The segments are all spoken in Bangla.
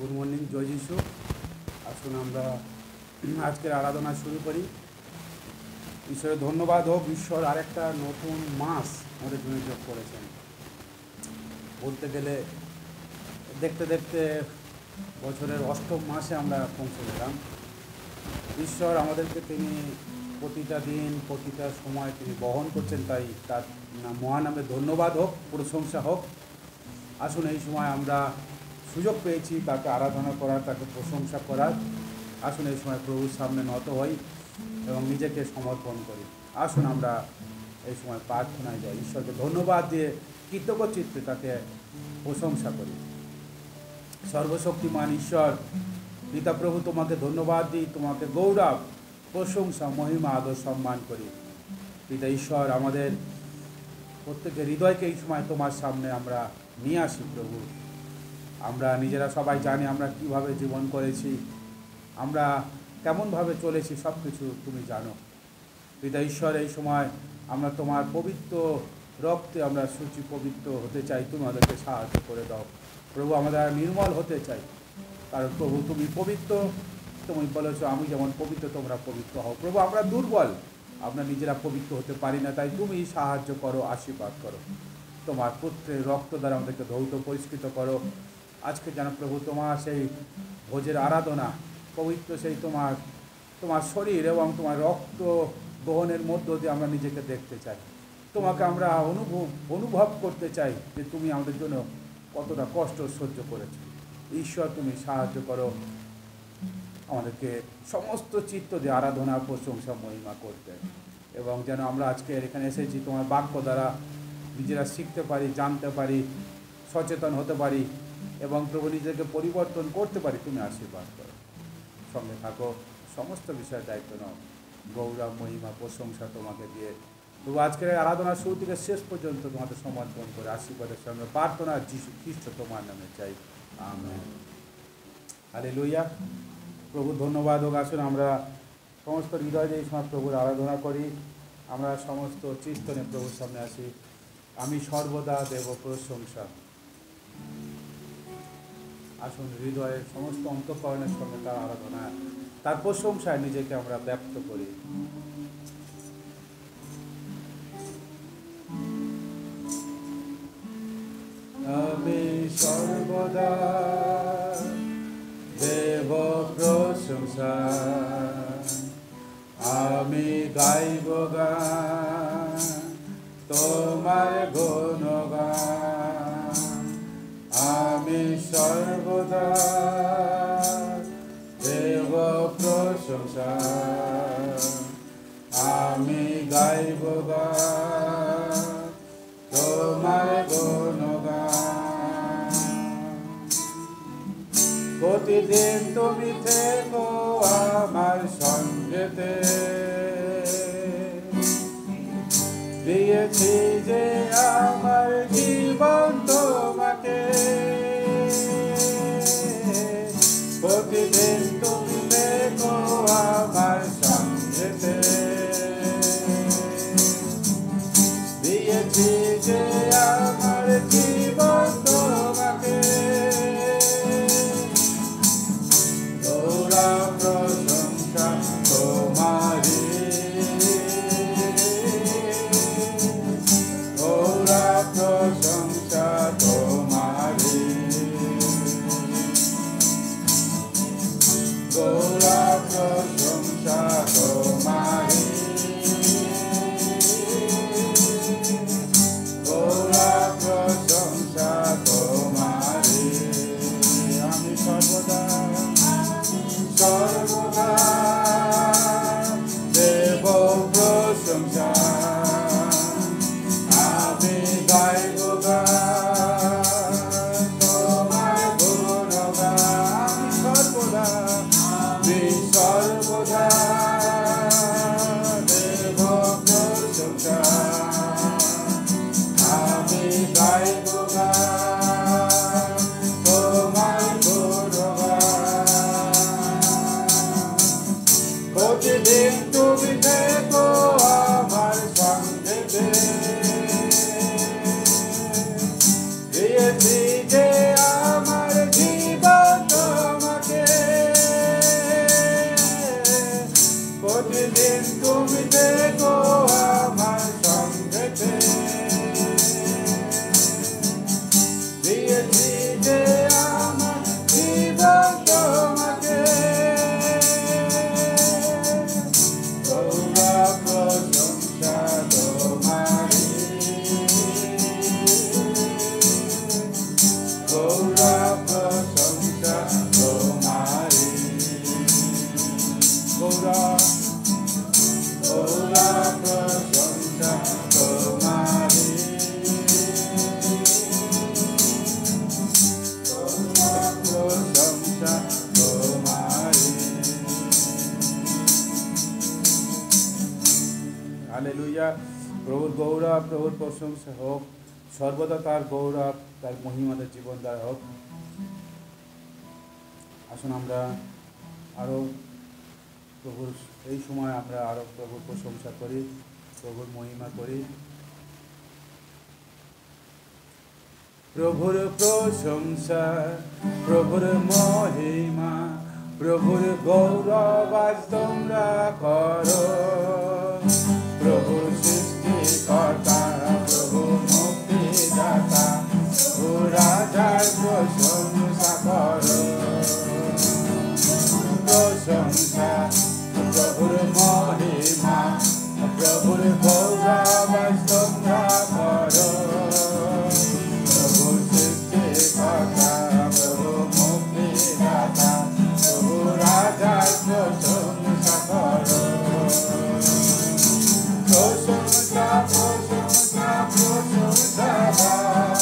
গুড মর্নিং, জয় যিশু। আসুন আমরা আজকের আরাধনা শুরু করি। ঈশ্বরের ধন্যবাদ হোক, ঈশ্বর আরেকটা নতুন মাস আমাদের জন্য যোগ করেছেন। বলতে গেলে দেখতে দেখতে বছরের অষ্টম মাসে আমরা পৌঁছে গেলাম। ঈশ্বর আমাদেরকে তিনি প্রতিটা দিন প্রতিটা সময় তিনি বহন করছেন, তাই তার মহান নামে ধন্যবাদ হোক, প্রশংসা হোক। আসুন এই সময় আমরা সুযোগ পেয়েছি তাকে আরাধনা করার, তাকে প্রশংসা করার। আসুন এই সময় প্রভুর সামনে নত হই এবং নিজেকে সমর্পণ করি। আসুন আমরা এই সময় প্রার্থনায় যাই, ঈশ্বরকে ধন্যবাদ দিয়ে কৃতজ্ঞ চিত্তে তাকে প্রশংসা করি। সর্বশক্তিমান ঈশ্বর পিতা প্রভু, তোমাকে ধন্যবাদ দিই, তোমাকে গৌরব, প্রশংসা, মহিমা, আদর, সম্মান করি। পিতা ঈশ্বর, আমাদের প্রত্যেকের হৃদয়কে এই সময় তোমার সামনে আমরা নিয়ে আসি প্রভু। আমরা নিজেরা সবাই জানি আমরা কিভাবে জীবন করেছি, আমরা কেমনভাবে চলেছি, সব কিছু তুমি জানো। পিতা ঈশ্বর, এই সময় আমরা তোমার পবিত্র রক্তে আমরা সূচি পবিত্র হতে চাই, তুমি আমাদেরকে সাহায্য করে দাও প্রভু। আমরা নির্মল হতে চাই, কারণ প্রভু তুমি পবিত্র। তুমি বলেছো আমি যেমন পবিত্র তোমরা পবিত্র হও। প্রভু আমরা দুর্বল, আমরা নিজেরা পবিত্র হতে পারি না, তাই তুমি সাহায্য করো, আশীর্বাদ করো। তোমার পুত্রের রক্ত দ্বারা আমাদেরকে ধৌত পরিষ্কৃত করো। আজকে যেন প্রভু তোমার সেই ভোজের আরাধনা, পবিত্র সেই তোমার শরীর এবং তোমার রক্ত গ্রহণের মধ্য দিয়ে আমরা নিজেকে দেখতে চাই। তোমাকে আমরা অনুভব করতে চাই যে তুমি আমাদের জন্য কতটা কষ্ট সহ্য করেছো। ঈশ্বর তুমি সাহায্য করো আমাদেরকে সমস্ত চিত্ত দিয়ে আরাধনা, প্রশংসা, মহিমা করতে, এবং যেন আমরা আজকে এখানে এসেছি তোমার বাক্য দ্বারা নিজেরা শিখতে পারি, জানতে পারি, সচেতন হতে পারি এবং প্রভু নিজেকে পরিবর্তন করতে পারি। তুমি আশীর্বাদ করো, সঙ্গে থাকো, সমস্ত বিষয়ের দায়িত্ব নাও। গৌরব, মহিমা, প্রশংসা তোমাকে দিয়ে প্রভু আজকের আরাধনা শুরু থেকে শেষ পর্যন্ত তোমাদের সমর্পণ করে আশীর্বাদের সঙ্গে প্রার্থনা যিশু খ্রিস্ট তোমার নামে চাই, আমেন। হালেলুয়া। প্রভু ধন্যবাদ হোক। আসুন আমরা সমস্ত হৃদয় দিয়ে এই সময় প্রভুর আরাধনা করি। আমরা সমস্ত চিন্তনে প্রভুর সামনে আসি। আমি সর্বদা দেব প্রশংসা। আসুন হৃদয়ের সমস্ত অন্তঃকরণের সঙ্গে তার আরাধনা, তার প্রশংসায় নিজেকে আমরা ব্যক্ত করি। আমি সর্বদা দেব প্রশংসা, আমি গাইব গান তোমার গুণগান। আমি সর্বদা দেব প্রশংসা, আমি গাইব গান তোমার গুণগান। প্রতিদিন তুমি থেকো আমার সঙ্গেতে, দিয়েছি যে আমার জীবন তোমাকে। প্রতিদিন তুমি থেকো আমার সঙ্গেতে, দিয়েছি যে আমার জীবন তোমাকে। গৌরব প্রশংসা তোমারি, গৌরব প্রভুর গৌরব, প্রভুর প্রশংসা হোক, সর্বদা তার গৌরব, তার মহিমাদের জীবন দ্বারা হোক। আসুন আমরা আরও প্রভুর এই সময় আমরা আরও প্রভুর প্রশংসা করি, প্রভুর মহিমা করি। প্রভুর প্রশংসা, প্রভুর মহিমা, প্রভুর গৌরব আজ তোমরা করো। প্রভুর সৃষ্টিকর্তা, প্রভু মুক্তিদাতা, ও রাজার প্রশংসা করো। প্রশংসা, প্রভুর মহিমা, প্রভুর গৌরব আজ তোমরা করো। প্রভুর সৃষ্টিকর্তা, প্রভু মুক্তিদাতা, প্রভু রাজার প্রশংসা করো। প্রশংসা, প্রশংসা, প্রশংসা দাও,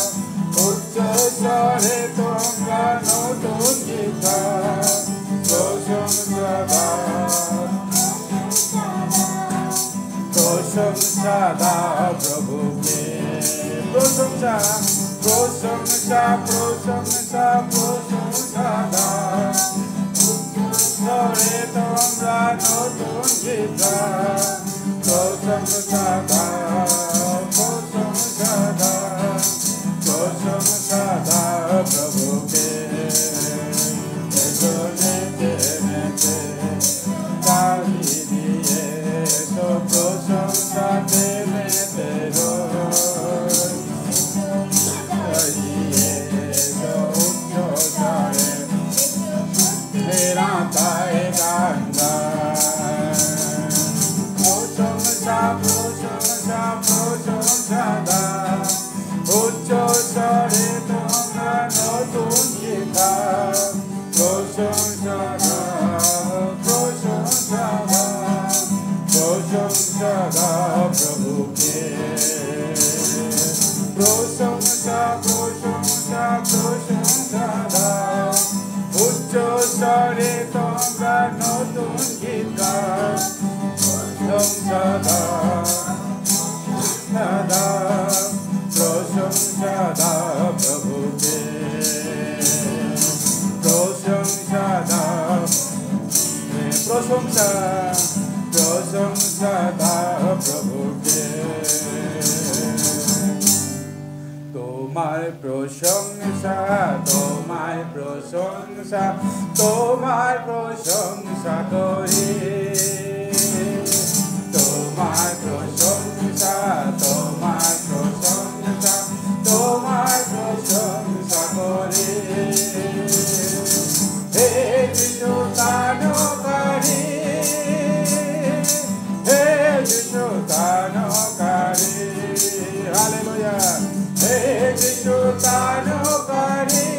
উচ্চ স্বরে তোমরা নতুন গীত গাও। প্রশংসা দাও, প্রশংসা দাও প্রভুকে। প্রশংসা, প্রশংসা, প্রশংসা, প্রশংসা দাও, স্বরে তোমরা নতুন গীত গাও। প্রশংসা দাও, প্রশংসা দাও, প্রশংসা দাও প্রভুকে। নেচে নেচে তালি দিয়ে তো প্রশংসাতে মেতে রই। দিয়ে তো উচ্চ স্বরে মেরা তায় গান গায়। প্রশংসা, প্রশংসা, প্রশংসা দাও, উচ্চ স্বরে তোমরা নতুন গীত গাও। প্রশংসা দাও, প্রশংসা দাও, প্রশংসা দাও প্রভুকে। প্রশংসা, প্রশংসা, প্রশংসা দাও, উচ্চ স্বরে তোমরা নতুন গীত গাও। প্রশংসা দাও, প্রশংসা দাও প্রভুকে। প্রশংসা দাও, প্রশংসা, প্রশংসা দাও প্রভুকে। তোমার প্রশংসা, তোমার প্রশংসা, তোমার প্রশংসা করি। তোমার প্রশংসা, তোমার প্রশংসা, তোমার প্রশংসা করি। হে যিশু দানকারী, হে যিশু দানকারী, হালেলুয়া। হে যিশু দানকারী,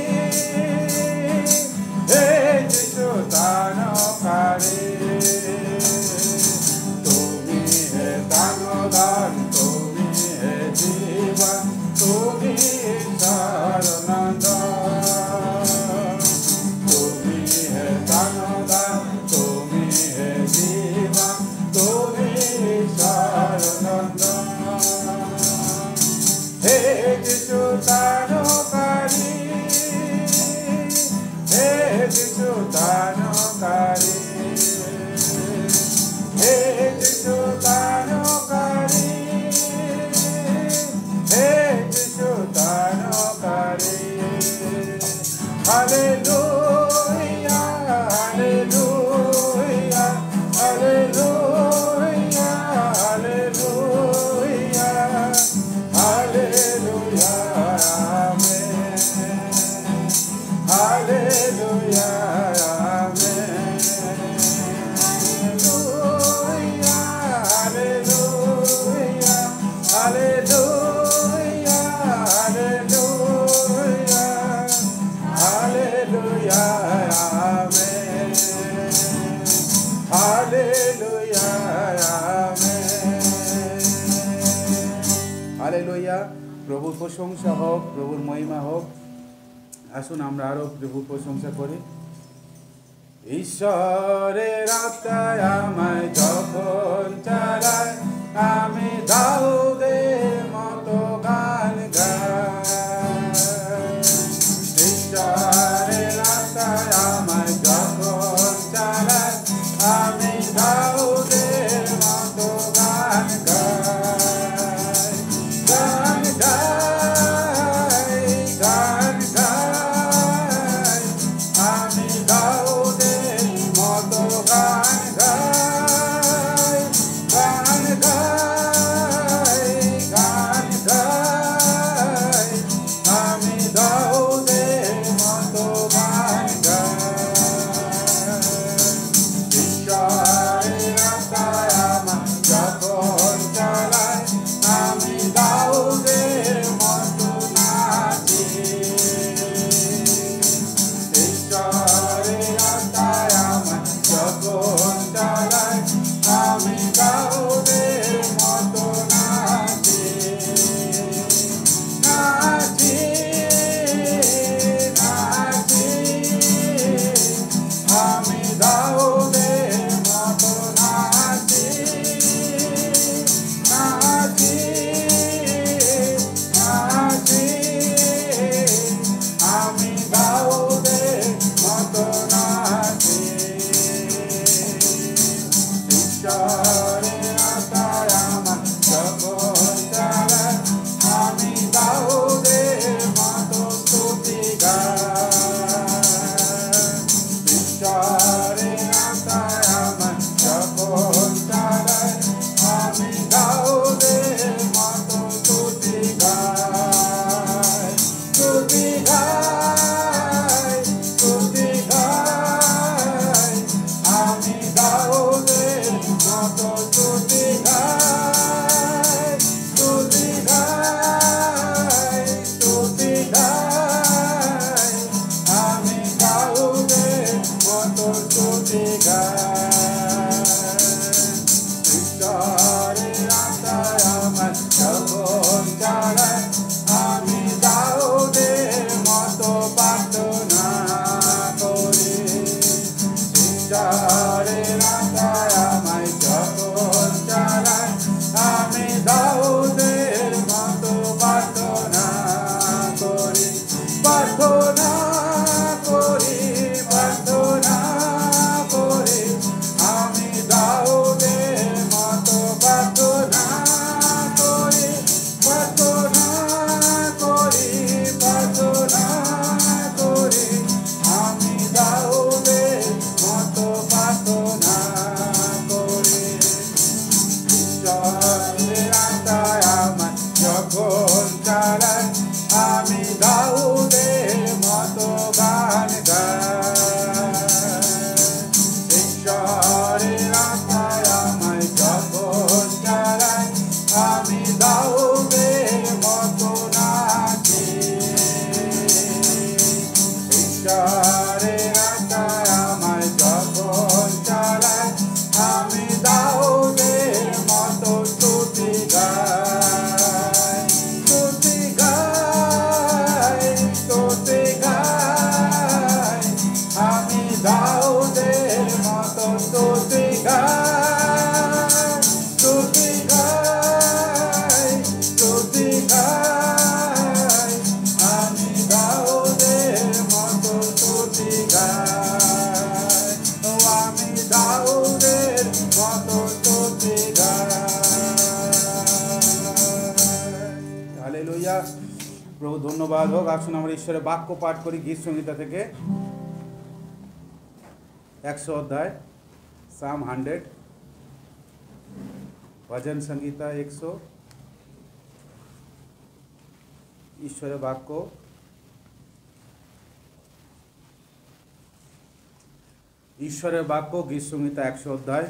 হে যিশু দানকারী। তুমি হে দানদান, তুমি হে জীবন, তুমি শরণানন্দ। তুমি হে দানদান, তুমি হে জীবন, তুমি শরণানন্দ। হে যিশু দানকারী, হে যিশু দানকারী, হে যিশু দানকারী, হে যিশু দানকারী। Hallelujah, hallelujah, hallelujah, hallelujah, hallelujah, amen. Hallelujah, amen. Hallelujah, hallelujah, hallelujah, hallelujah, hallelujah, amen. Hallelujah, amen. Hallelujah. প্রভুর প্রশংসা হোক, প্রভুর মহিমা হোক। আসুন আমরা আরো প্রভুর প্রশংসা করি। ঈশ্বরের আত্মায় আমায় যখন চালায়, আমি দাউদের মতো গান গাই। ঈশ্বরের রাস্তায় আমায় যখন চালায়, আমি দাউদের মতো গান গাই। গান গাই, গান গাই, আমি দাউদের মতো গান গাই। গান গাই, গান গাই, আমি দাউদের মতো গান গাই। ঈশ্বরের রাস্তায় আমায় যখন চালায়, আমি দাউদের মতো নাচি। ঈশ্বরের রাস্তায় আমায় যখন চালায়, আমি দাউদের মতো নাচি। নাচি, নাচি, আমি দাউদের মতো নাচি। নাচি, নাচি, আমি দাউদের মতো নাচি। ঈশ্বরের রাস্তায় আমায় যখন চালায়, আমি দাউদের মতো স্তুতি গাই। ঈশ্বরের রাস্তায় আমায় যখন চালায়, আমি দাউদের মতো স্তুতি গাই। স্তুতি গাই, স্তুতি গাই, আমি দাউদের মতো স্তুতি গাই। স্তুতি গাই, স্তুতি গাই, আমি দাউদের মতো স্তুতি গাই। ঈশ্বরের রাস্তায় আমায় যখন চালায়, আমি দাউদের মতো প্রার্থনা করি। ঈশ্বরের রাস্তায় আমায় যখন চালায়, আমি দাউদের মতো প্রার্থনা করি। প্রার্থনা করি, প্রার্থনা করি, আমি দাউদের মতো প্রার্থনা করি। প্রার্থনা করি, প্রার্থনা করি, আমি দাউদের মতো প্রার্থনা করি। ঈশ্বরের রাস্তায় আমায় যখন চালায়, আমি দাউদের মতো গান গাই। ঈশ্বরের রাস্তায় আমায় যখন চালায়, আমি দাউদের মতো নাচি। ঈশ্বরের রাস্তায় আমায় যখন চালায়, আমি দাউদের মতো স্তুতি গাই। স্তুতি গাই, স্তুতি গাই, আমি দাউদের মতো স্তুতি গাই। স্তুতি গাই, স্তুতি গাই, আমি দাউদের মতো স্তুতি গাই। ও আমি দাউদের মতো স্তুতি গাই। হালেলুয়া। প্রভু ধন্যবাদ হোক। আসুন আমরা ঈশ্বরের বাক্য পাঠ করি গীত সংহিতা থেকে 100 অধ্যায়, সাম 100, ভজন সংহিতা 100। ঈশ্বরের বাক্য। ঈশ্বরের বাক্য গীত সংহিতা 100 অধ্যায়,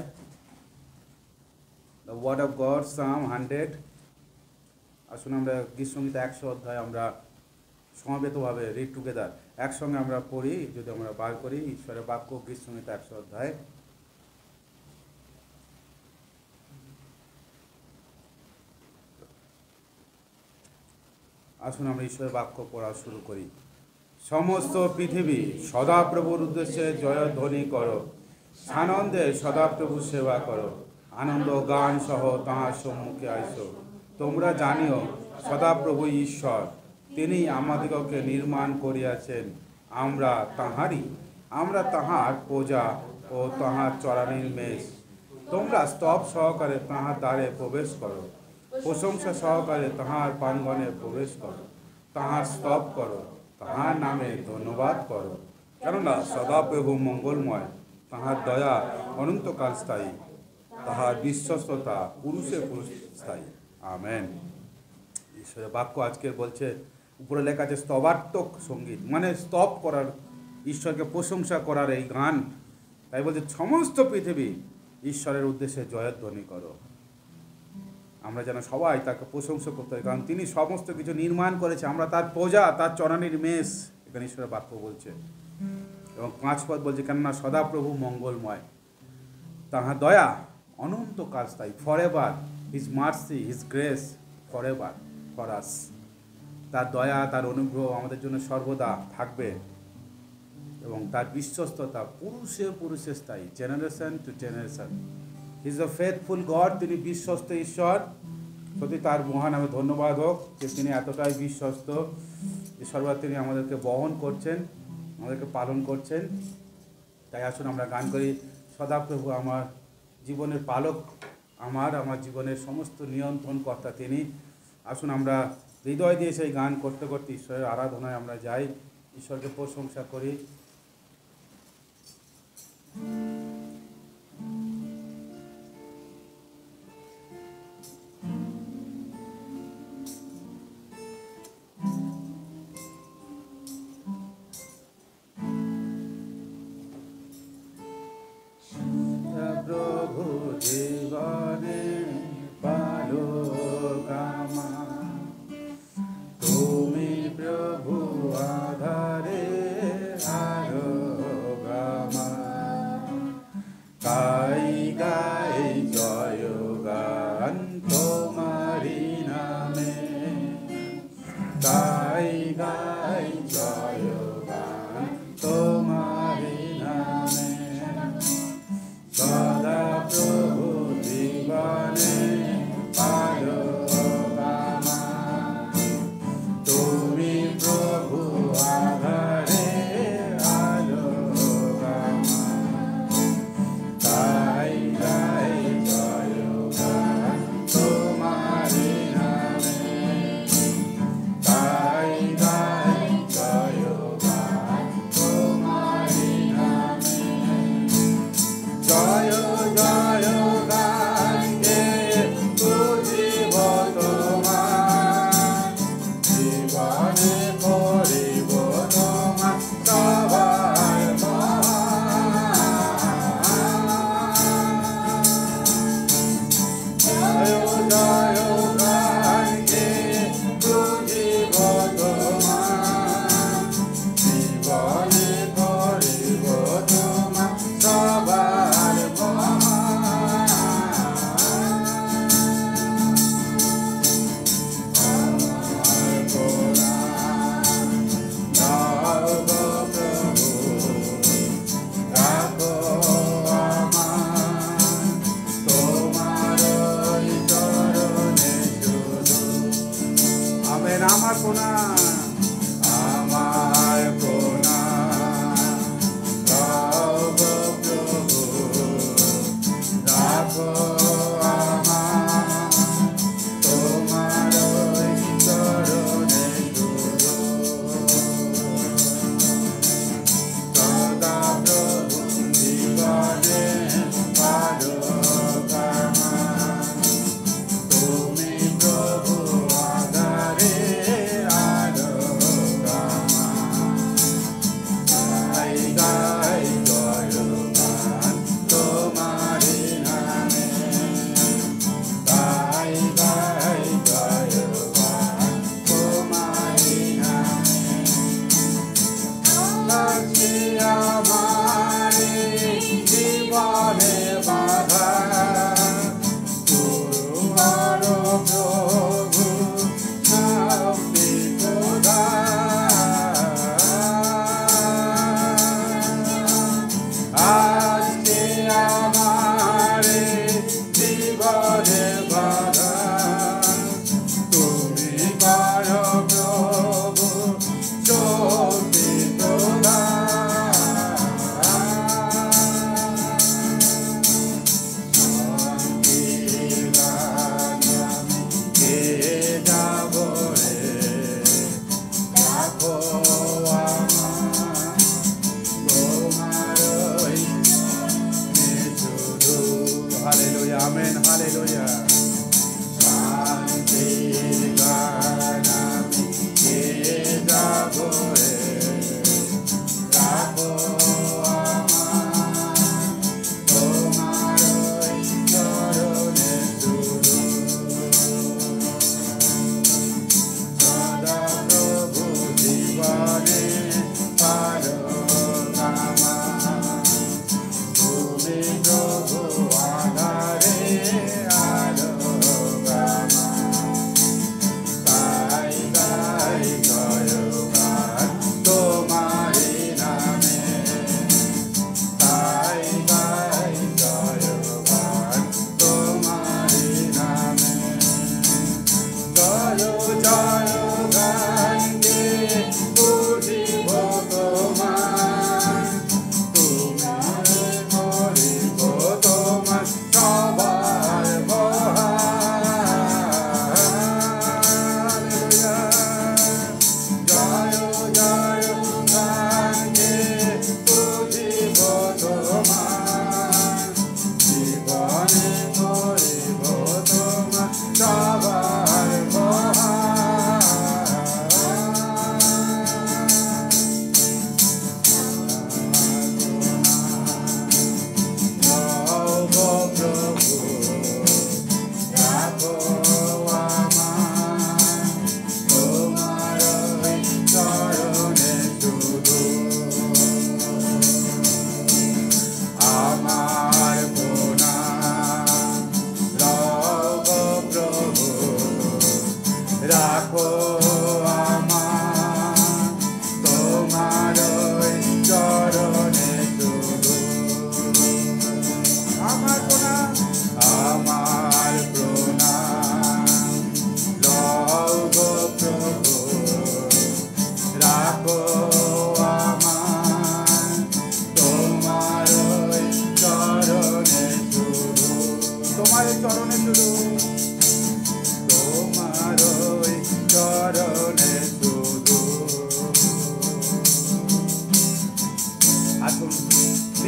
দ্য ওয়ার্ড অফ গড, সাম 100। আসুন আমরা গীত সংহিতা 100 অধ্যায় আমরা সমবেতভাবে রিড টুগেদার একসঙ্গে আমরা পড়ি, যদি আমরা বার করি। ঈশ্বরের বাক্য গীত সংহিতা 100 অধ্যায়। আসুন আমরা ঈশ্বরের বাক্য পড়া শুরু করি। সমস্ত পৃথিবী সদাপ্রভুর উদ্দেশ্যে জয়ধ্বনি করো, সানন্দে সদাপ্রভু সেবা করো। আনন্দ গান সহ তাহার সম্মুখে আইসো। তোমরা জানিও সদাপ্রভু ঈশ্বর, তিনি আমাদিগকে নির্মাণ করিয়াছেন, আমরা তাহার প্রজা ও তাহার চরানির মেষ। তোমরা স্তব সহকারে তাহার দ্বারে প্রবেশ করো, প্রশংসা সহকারে তাহার প্রাঙ্গণে প্রবেশ করো, তাহার স্তব করো, তাহার নামে ধন্যবাদ করো, কেননা সদাপ্রভু মঙ্গলময়, তাহার দয়া অনন্তকাল স্থায়ী, তাহার বিশ্বস্ততা পুরুষে পুরুষ স্থায়ী। আমেন। ঈশ্বরের বাক্য আজকে বলছে, উপরে লেখা আছে স্তবাত্মক সঙ্গীত, মানে স্তব করার, ঈশ্বরকে প্রশংসা করার এই গান। তাই বলছে সমস্ত পৃথিবী ঈশ্বরের উদ্দেশ্যে জয়ধ্বনি করো। আমরা যেন সবাই তাকে প্রশংসা করতে হয়, কারণ তিনি সমস্ত কিছু নির্মাণ করেছে, আমরা তার প্রজা, তার চরানির মেষ, এখানে ঈশ্বরের বাক্য বলছে। এবং 5 পদ বলছে, কেননা সদাপ্রভু মঙ্গলময়, তাহার দয়া অনন্তকাল স্থায়ী, for ever, his mercy, his grace for ever for us. তার দয়া, তার অনুগ্রহ আমাদের জন্য সর্বদা থাকবে, এবং তার বিশ্বস্ততা পুরুষে পুরুষে স্থায়ী, generation to generation. Is a faithful God, তিনি বিশ্বস্ত ঈশ্বর। সত্যি তার মহানামে ধন্যবাদ হোক যে তিনি এতটাই বিশ্বস্ত যে সর্বদা তিনি আমাদেরকে বহন করছেন, আমাদেরকে পালন করছেন। তাই আসুন আমরা গান করি, সদাপ্রভু আমার জীবনের পালক, আমার জীবনের সমস্ত নিয়ন্ত্রণ কর্তা তিনি। আসুন আমরা হৃদয় দিয়ে সেই গান করতে করতে ঈশ্বরের আরাধনায় আমরা যাই, ঈশ্বরকে প্রশংসা করি। প্রভু জীবনে পালক আমার, তুমি প্রভু আধারে আলোক আমার। গাই গাই জয় গান তোমারি নামে, গাই গাই জয় গান তোমারি নামে। সদাপ্রভু জীবনে পালক আমার, তুমি প্রভু আধারে আলোক আমার। গাই গাই জয় গান তোমারি নামে, গাই গাই জয় গান তোমারি নামে। জয় জয় গান গেয়ে বুঝিব তোমার, জীবনে করিব তোমার সবার জয় জয় গান গেয়ে বুঝিব তোমার, জীবনে করিব তোমার সবার আমার কোনা, আমার কোনা গাও গো প্রভু, রাখো আমার তোমার চরণে শুধু। সদাপ্রভু জীবনে পালক আমার, তুমি প্রভু আধারে আলোক আমার। গাই গাই জয় গান তোমারি নামে, গাই গাই জয় গান তোমারি নামে। লাগছে আমার জীবনে বাধা, তোমার প্রভু শান্তি প্রদান। আজকে আমার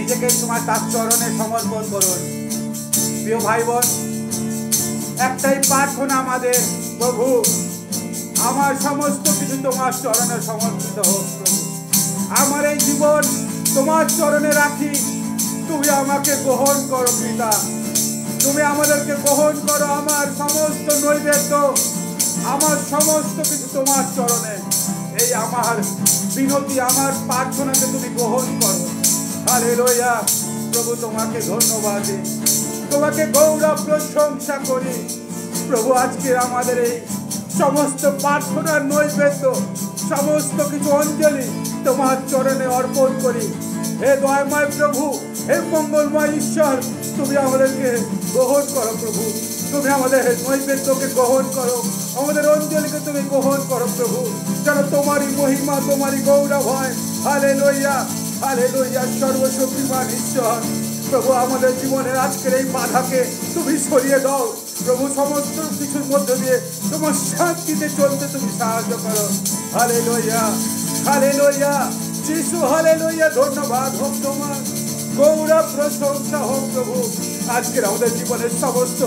নিজেকে এই সময় তার চরণে সমর্পণ করুন। প্রিয় ভাই বোন, একটাই প্রার্থনা আমাদের, প্রভু আমার সমস্ত কিছু তোমার চরণে সমর্পিত হোক। প্রভু আমার এই জীবন তোমার চরণে রাখি, তুমি আমাকে গ্রহণ করো পিতা, তুমি আমাদেরকে গ্রহণ করো। আমার সমস্ত নৈবেদ্য, আমার সমস্ত কিছু তোমার চরণে, এই আমার বিনতি, আমার প্রার্থনাকে তুমি গ্রহণ করো। হালেলুয়া। প্রভু তোমাকে ধন্যবাদ দিই, তোমাকে গৌরব প্রশংসা করি। প্রভু আজকে আমাদের এই সমস্ত প্রার্থনার নৈবেদ্য, সমস্ত কিছু অঞ্জলি তোমার চরণে অর্পণ করি। হে দয়াময় প্রভু, হে মঙ্গলময় ঈশ্বর, তুমি আমাদেরকে গ্রহণ করো। প্রভু তুমি আমাদের নৈবেদ্যকে গ্রহণ করো, আমাদের অঞ্জলিকে তুমি গ্রহণ করো। প্রভু যেন তোমারই মহিমা, তোমারই গৌরব হয়। Hallelujah, hallelujah. সর্বশক্তিমান ঈশ্বর, প্রভু আমাদের জীবনের আজকের এই বাধাকে তুমি সরিয়ে দাও। প্রভু সমস্ত কিছুর মধ্যে দিয়ে তোমার শান্তিতে চলতে তুমি সাহায্য করো। Hallelujah, hallelujah. যিশু, হালেলুয়া। ধন্যবাদ হোক তোমার, গৌরব প্রশংসা হোক। প্রভু আজকের আমাদের জীবনের সমস্ত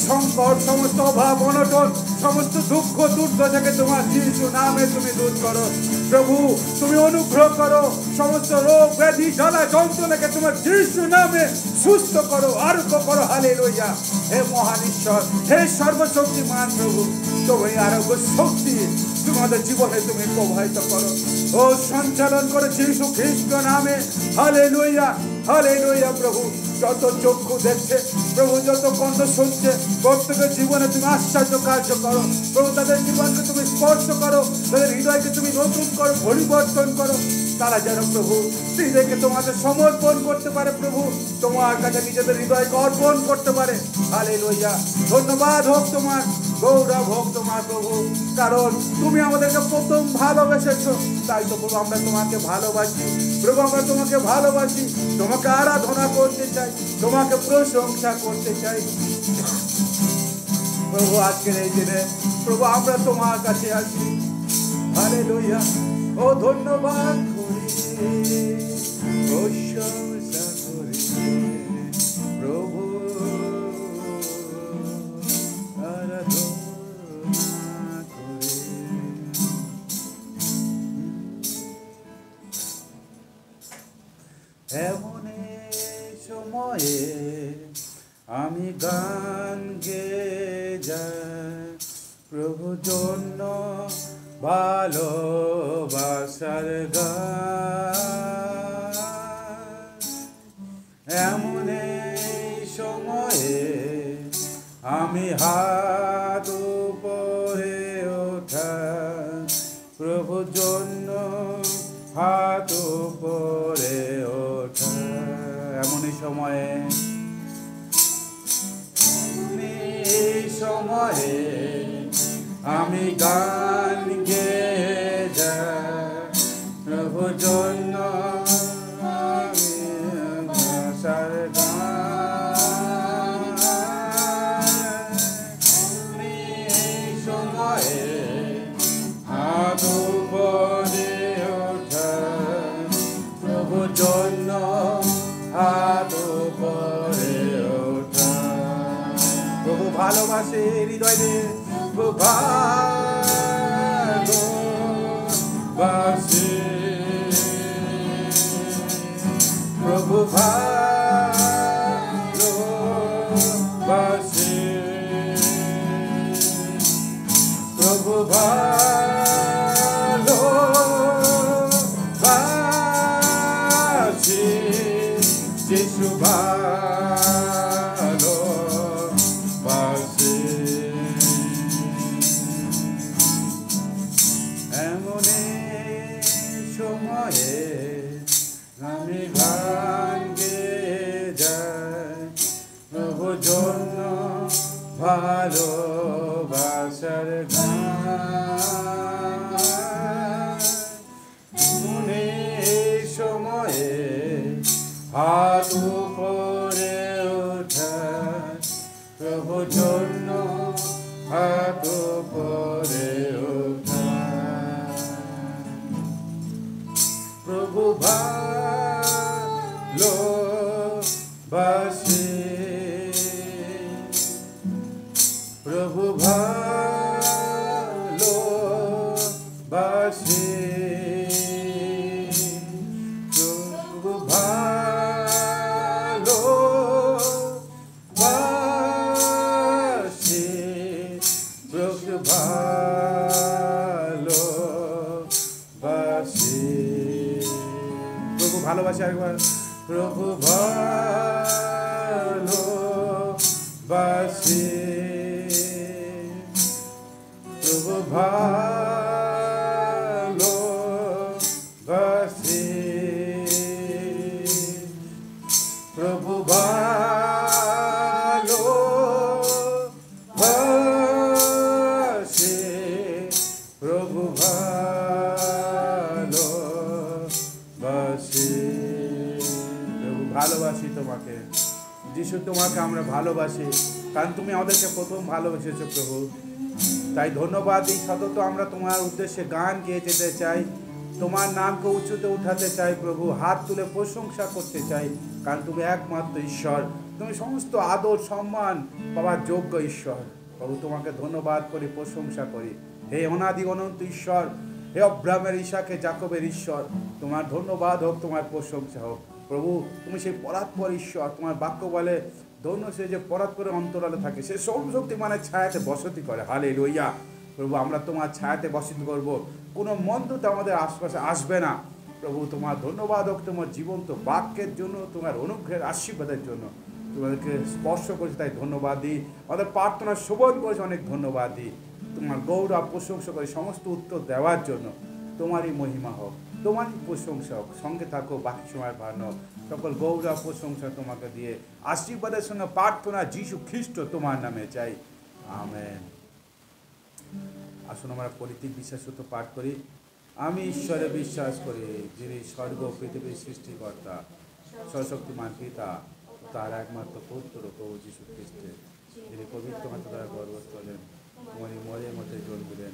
সংকট, সমস্ত অভাব অনটন, সমস্ত দুঃখ দুর্দশাকে তোমার যিশু নামে তুমি দূর করো। প্রভু তুমি অনুগ্রহ করো, সমস্ত রোগ ব্যাধি জ্বালা যন্ত্রণাকে তোমার যিশু নামে সুস্থ করো, আরোগ্য করো। হালেলুয়া। হে মহান ঈশ্বর, হে সর্বশক্তিমান প্রভু, তুমি আরোগ্য শক্তি তোমাদের জীবনে তুমি প্রবাহিত করো ও সঞ্চালন করো যিশু খ্রিস্ট নামে। Hallelujah, hallelujah. প্রভু যত চক্ষু দেখছে, প্রভু যত কণ্ঠ শুনছে, প্রত্যেকের জীবনে তুমি আশ্চর্য কার্য করো। প্রভু তাদের জীবনকে তুমি স্পর্শ করো, তাদের হৃদয়কে তুমি নতুন করো, পরিবর্তন করো। তারা যেন প্রভু হৃদয়কে তোমাদের সমর্পণ করতে পারে। প্রভু তোমার কাছে নিজেদের হৃদয়কে অর্পণ করতে পারে। হালেলুয়া। ধন্যবাদ হোক তোমার, গৌরব হোক তোমার প্রভু, কারণ তুমি আমাদেরকে প্রথম ভালোবেসেছো। তাই তো প্রভু আমরা তোমাকে ভালোবাসি। প্রভু আমরা তোমাকে ভালোবাসি, তোমাকে আরাধনা করতে চাই, তোমাকে প্রশংসা করতে চাই। প্রভু আজকের এই দিনে প্রভু আমরা তোমার কাছে আসি। হালেলুয়া। ও ধন্যবাদ করি, প্রশংসা করি প্রভু, আরাধনা করি। এমন সময়ে আমি গান গেয়ে যাই প্রভু জন্য ভালোবাসার গান। এমন সময়ে আমি হাত উপরে ওঠা প্রভু জন্য হাত উপরে ওঠা। এমনই সময়ে, এই সময়ে আমি গান গেয়ে যাই প্রভু জন্য ভালোবাসার গান। এই সময়ে হাত উপরে ওঠা প্রভু জন্য হাত উপরে ওঠা। প্রভু ভালোবাসে হৃদয় দিয়ে, প্রভু ভালোবাসে, প্রভু ভালোবাসে, প্রভু ভালোবাসে, যিশু ভালোবাসে। এমন সময়ে আমি গান গেয়ে যাই প্রভু জন্য ভালোবাসার গান। মনে সময়ে হাত উপরে ওঠা প্রভু জন্য হাত উপরে ওঠা। প্রভু ভালো ভালোবাসি একবার। প্রভু ভালোবাসি, প্রভু ভালোবাসি, প্রভু ভালোবাসি, প্রভু ভালোবাসি, প্রভু ভালোবাসি তোমাকে। যিশু, তোমাকে আমরা ভালোবাসি, কারণ তুমি আমাদেরকে প্রথম ভালোবেসেছো প্রভু। তাই ধন্যবাদ। এই সতত আমরা তোমার উদ্দেশ্যে গান গেয়ে যেতে চাই, তোমার নামকে উঁচুতে উঠাতে চাই প্রভু, হাত তুলে প্রশংসা করতে চাই, কারণ তুমি একমাত্র ঈশ্বর, তুমি সমস্ত আদর সম্মান পাওয়ার যোগ্য ঈশ্বর প্রভু। তোমাকে ধন্যবাদ করি, প্রশংসা করি। হে অনাদি অনন্ত ঈশ্বর, হে অব্রাহামের, ইসাকে, জাকবের ঈশ্বর, তোমার ধন্যবাদ হোক, তোমার প্রশংসা হোক প্রভু। তুমি সেই পরাৎপর ঈশ্বর, তোমার বাক্য বলে ধন্য সে যে পরাৎপরে অন্তরালে থাকে, সে সর্বশক্তি মানে ছায়াতে বসতি করে। হালেলুয়া প্রভু, আমরা তোমার ছায়াতে বসতি করব, কোনো মন্দতা আমাদের আশপাশে আসবে না প্রভু। তোমার ধন্যবাদ হোক তোমার জীবন্ত বাক্যের জন্য, তোমার অনুগ্রহের আশীর্বাদের জন্য। তোমাদেরকে স্পর্শ করেছে তাই ধন্যবাদ দিই, আমাদের প্রার্থনা শোভন করেছে অনেক ধন্যবাদ দিই। তোমার গৌরব প্রশংসা করে সমস্ত উত্তর দেওয়ার জন্য তোমারই মহিমা হোক, তোমারই প্রশংসা হোক। সঙ্গে থাকো বাকি সময় ভালো, সকল গৌরব প্রশংসা তোমাকে দিয়ে আশীর্বাদের সঙ্গে প্রার্থনা যীশু খ্রিস্ট তোমার নামে চাই, আমেন। আসুন আমরা পৈতৃক বিশ্বাসত পাঠ করি। আমি ঈশ্বরে বিশ্বাস করি, যিনি স্বর্গ পৃথিবীর সৃষ্টিকর্তা, সশক্তিমান পিতা, তার একমাত্র পুত্র প্রভু যীশু খ্রিস্টের, যিনি পবিত্র মাতা দ্বারা গর্ভস্থ হলেন, মরি মরের মধ্যে জন্মিলেন,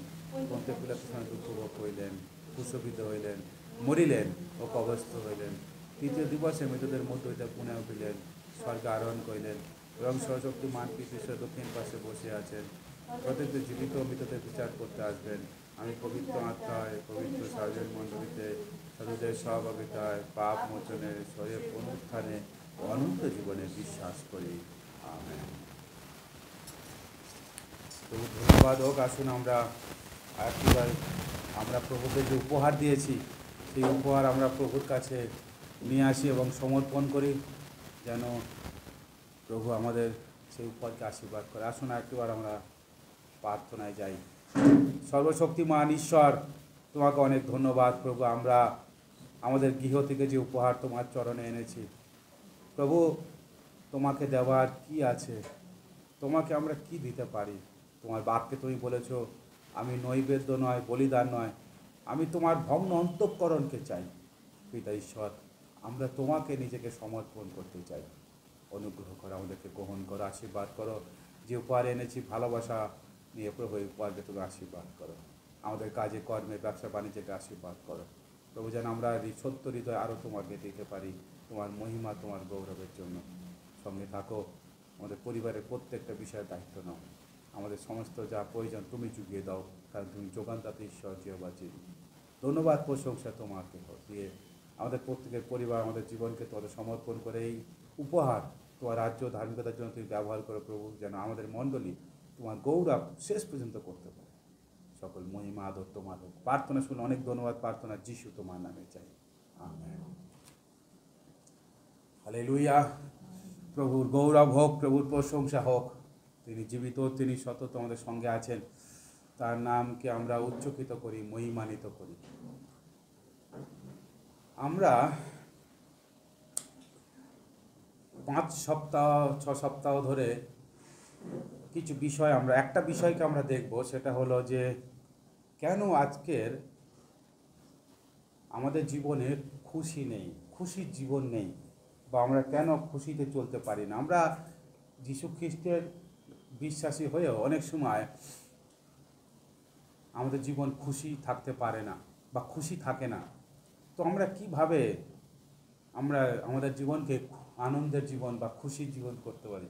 পন্তে পিলাতের সঙ্গে দুঃখ ভোগ হইলেন, ক্রুশবিদ্ধ হইলেন, মরিলেন ও কবরস্থ হইলেন, তৃতীয় দিবসে মৃতদের মধ্য হইতে পুনঃ উঠিলেন, স্বর্গে আরোহণ করিলেন, এবং সশক্তিমান পিতা দক্ষিণ পাশে বসে আছেন, প্রত্যেক জীবিত মৃতদের বিচার করতে আসবেন। আমি পবিত্র আত্মায়, পবিত্র সার্জন মণ্ডলীতে, সাধুদের সহভাগিতায়, পাপ মোচনের, শরীর পুনরুত্থানে ও অনন্ত জীবনে বিশ্বাস করি, আমেন। তো ধন্যবাদ হোক। আসুন আমরা আরেকবার আমরা প্রভুকে যে উপহার দিয়েছি, সেই উপহার আমরা প্রভুর কাছে নিয়ে আসি এবং সমর্পণ করি, যেন প্রভু আমাদের সেই উপহারকে আশীর্বাদ করে। আসুন একবার আমরা প্রার্থনায় যাই। সর্বশক্তিমান ঈশ্বর, তোমাকে অনেক ধন্যবাদ প্রভু। আমরা আমাদের গৃহ থেকে যে উপহার তোমার চরণে এনেছি প্রভু, তোমাকে দেওয়ার কি আছে? তোমাকে আমরা কি দিতে পারি? তোমার বাক্যে তুমি বলেছো, আমি নৈবেদ্য নয়, বলিদান নয়, আমি তোমার ভগ্ন অন্তঃকরণকে চাই। পিতা ঈশ্বর, আমরা তোমাকে নিজেকে সমর্পণ করতে চাই। অনুগ্রহ করো, আমাদেরকে গ্রহণ করো, আশীর্বাদ করো। যে উপহার এনেছি ভালোবাসা নিয়ে প্রভু, এই উপহারকে তুমি আশীর্বাদ করো। আমাদের কাজে কর্মে, ব্যবসা বাণিজ্যকে আশীর্বাদ করো প্রভু, যেন আমরা সত্য হৃদয় আরও তোমাকে দিতে পারি, তোমার মহিমা, তোমার গৌরবের জন্য। সঙ্গে থাকো, আমাদের পরিবারের প্রত্যেকটা বিষয়ের দায়িত্ব নাও। আমাদের সমস্ত যা প্রয়োজন তুমি জুগিয়ে দাও, কারণ তুমি যোগানদাতা ঈশ্বর, জিহোবা যিনি। ধন্যবাদ প্রশংসা তোমাকে দিয়ে আমাদের প্রত্যেকের পরিবার, আমাদের জীবনকে তোমাদের সমর্পণ করে এই উপহার তোমার রাজ্য ধার্মিকতার জন্য তুমি ব্যবহার করো প্রভু, যেন আমাদের মণ্ডলী তোমার গৌরব শেষ পর্যন্ত করতে পারে। সকল মহিমা আদর তোমার হোক। প্রার্থনা শুনে অনেক ধন্যবাদ। প্রার্থনা যিশু তোমার নামে চাই, আমেন। হালেলুয়া। প্রভুর গৌরব হোক, প্রভুর প্রশংসা হোক। তিনি জীবিত, তিনি সতত আমাদের সঙ্গে আছেন। তার নামকে আমরা উচ্চকিত করি, মহিমান্বিত করি। আমরা 6 সপ্তাহ ধরে কিছু বিষয়, আমরা একটা বিষয়কে আমরা দেখব, সেটা হলো যে কেন আজকের আমাদের জীবনে খুশি নেই, খুশির জীবন নেই, বা আমরা কেন খুশিতে চলতে পারি না। আমরা যীশু খ্রিস্টের বিশ্বাসী হয়েও অনেক সময় আমাদের জীবন খুশি থাকতে পারে না বা খুশি থাকে না। তো আমরা কিভাবে আমরা আমাদের জীবনকে আনন্দের জীবন বা খুশির জীবন করতে পারি?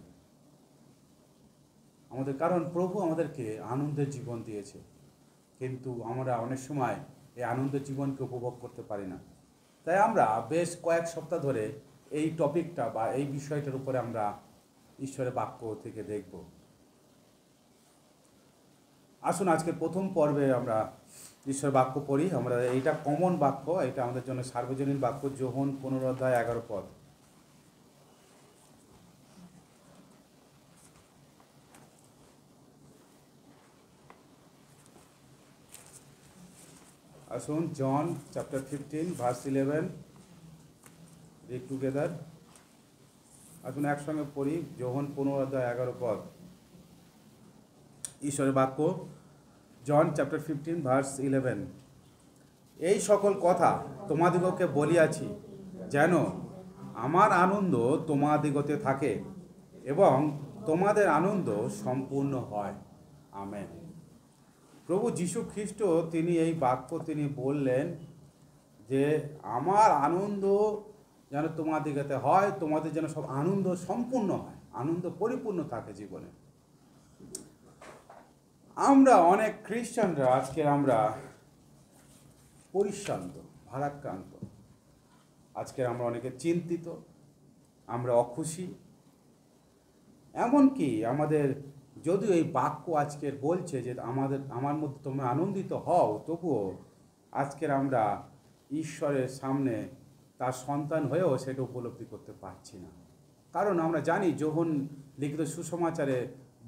আমাদের, কারণ প্রভু আমাদেরকে আনন্দের জীবন দিয়েছে, কিন্তু আমরা অনেক সময় এই আনন্দের জীবনকে উপভোগ করতে পারি না। তাই আমরা বেশ কয়েক সপ্তাহ ধরে এই টপিকটা বা এই বিষয়টার উপরে আমরা ঈশ্বরের বাক্য থেকে দেখব। আসুন আজকে প্রথম পর্বে আমরা ঈশ্বর বাক্য পড়ি আমরা। এইটা কমন বাক্য, এটা আমাদের জন্য সার্বজনীন বাক্য। যোহন 15:11 আসুন, John chapter 15 verse 11, read together. আসুন একসঙ্গে পড়ি, যোহন 15:11। ঈশ্বরের বাক্য, জন চ্যাপ্টার 15 ভার্স 11। এই সকল কথা তোমাদিগকে বলিয়াছি, যেন আমার আনন্দ তোমাদিগতে থাকে এবং তোমাদের আনন্দ সম্পূর্ণ হয়। আমেন। প্রভু যীশু খ্রিস্ট তিনি এই বাক্য তিনি বললেন যে আমার আনন্দ যেন তোমাদিগতে হয়, তোমাদের যেন সব আনন্দ সম্পূর্ণ হয়, আনন্দ পরিপূর্ণ থাকে জীবনে। আমরা অনেক খ্রিস্টানরা আজকে আমরা পরিশ্রান্ত, ভারাক্রান্ত। আজকে আমরা অনেকে চিন্তিত, আমরা অখুশি। এমনকি আমাদের যদিও এই বাক্য আজকের বলছে যে আমার মধ্যে তোমরা আনন্দিত হও, তবুও আজকের আমরা ঈশ্বরের সামনে তার সন্তান হয়েও সেটা উপলব্ধি করতে পারছি না। কারণ আমরা জানি যোহন লিখিত সুসমাচারে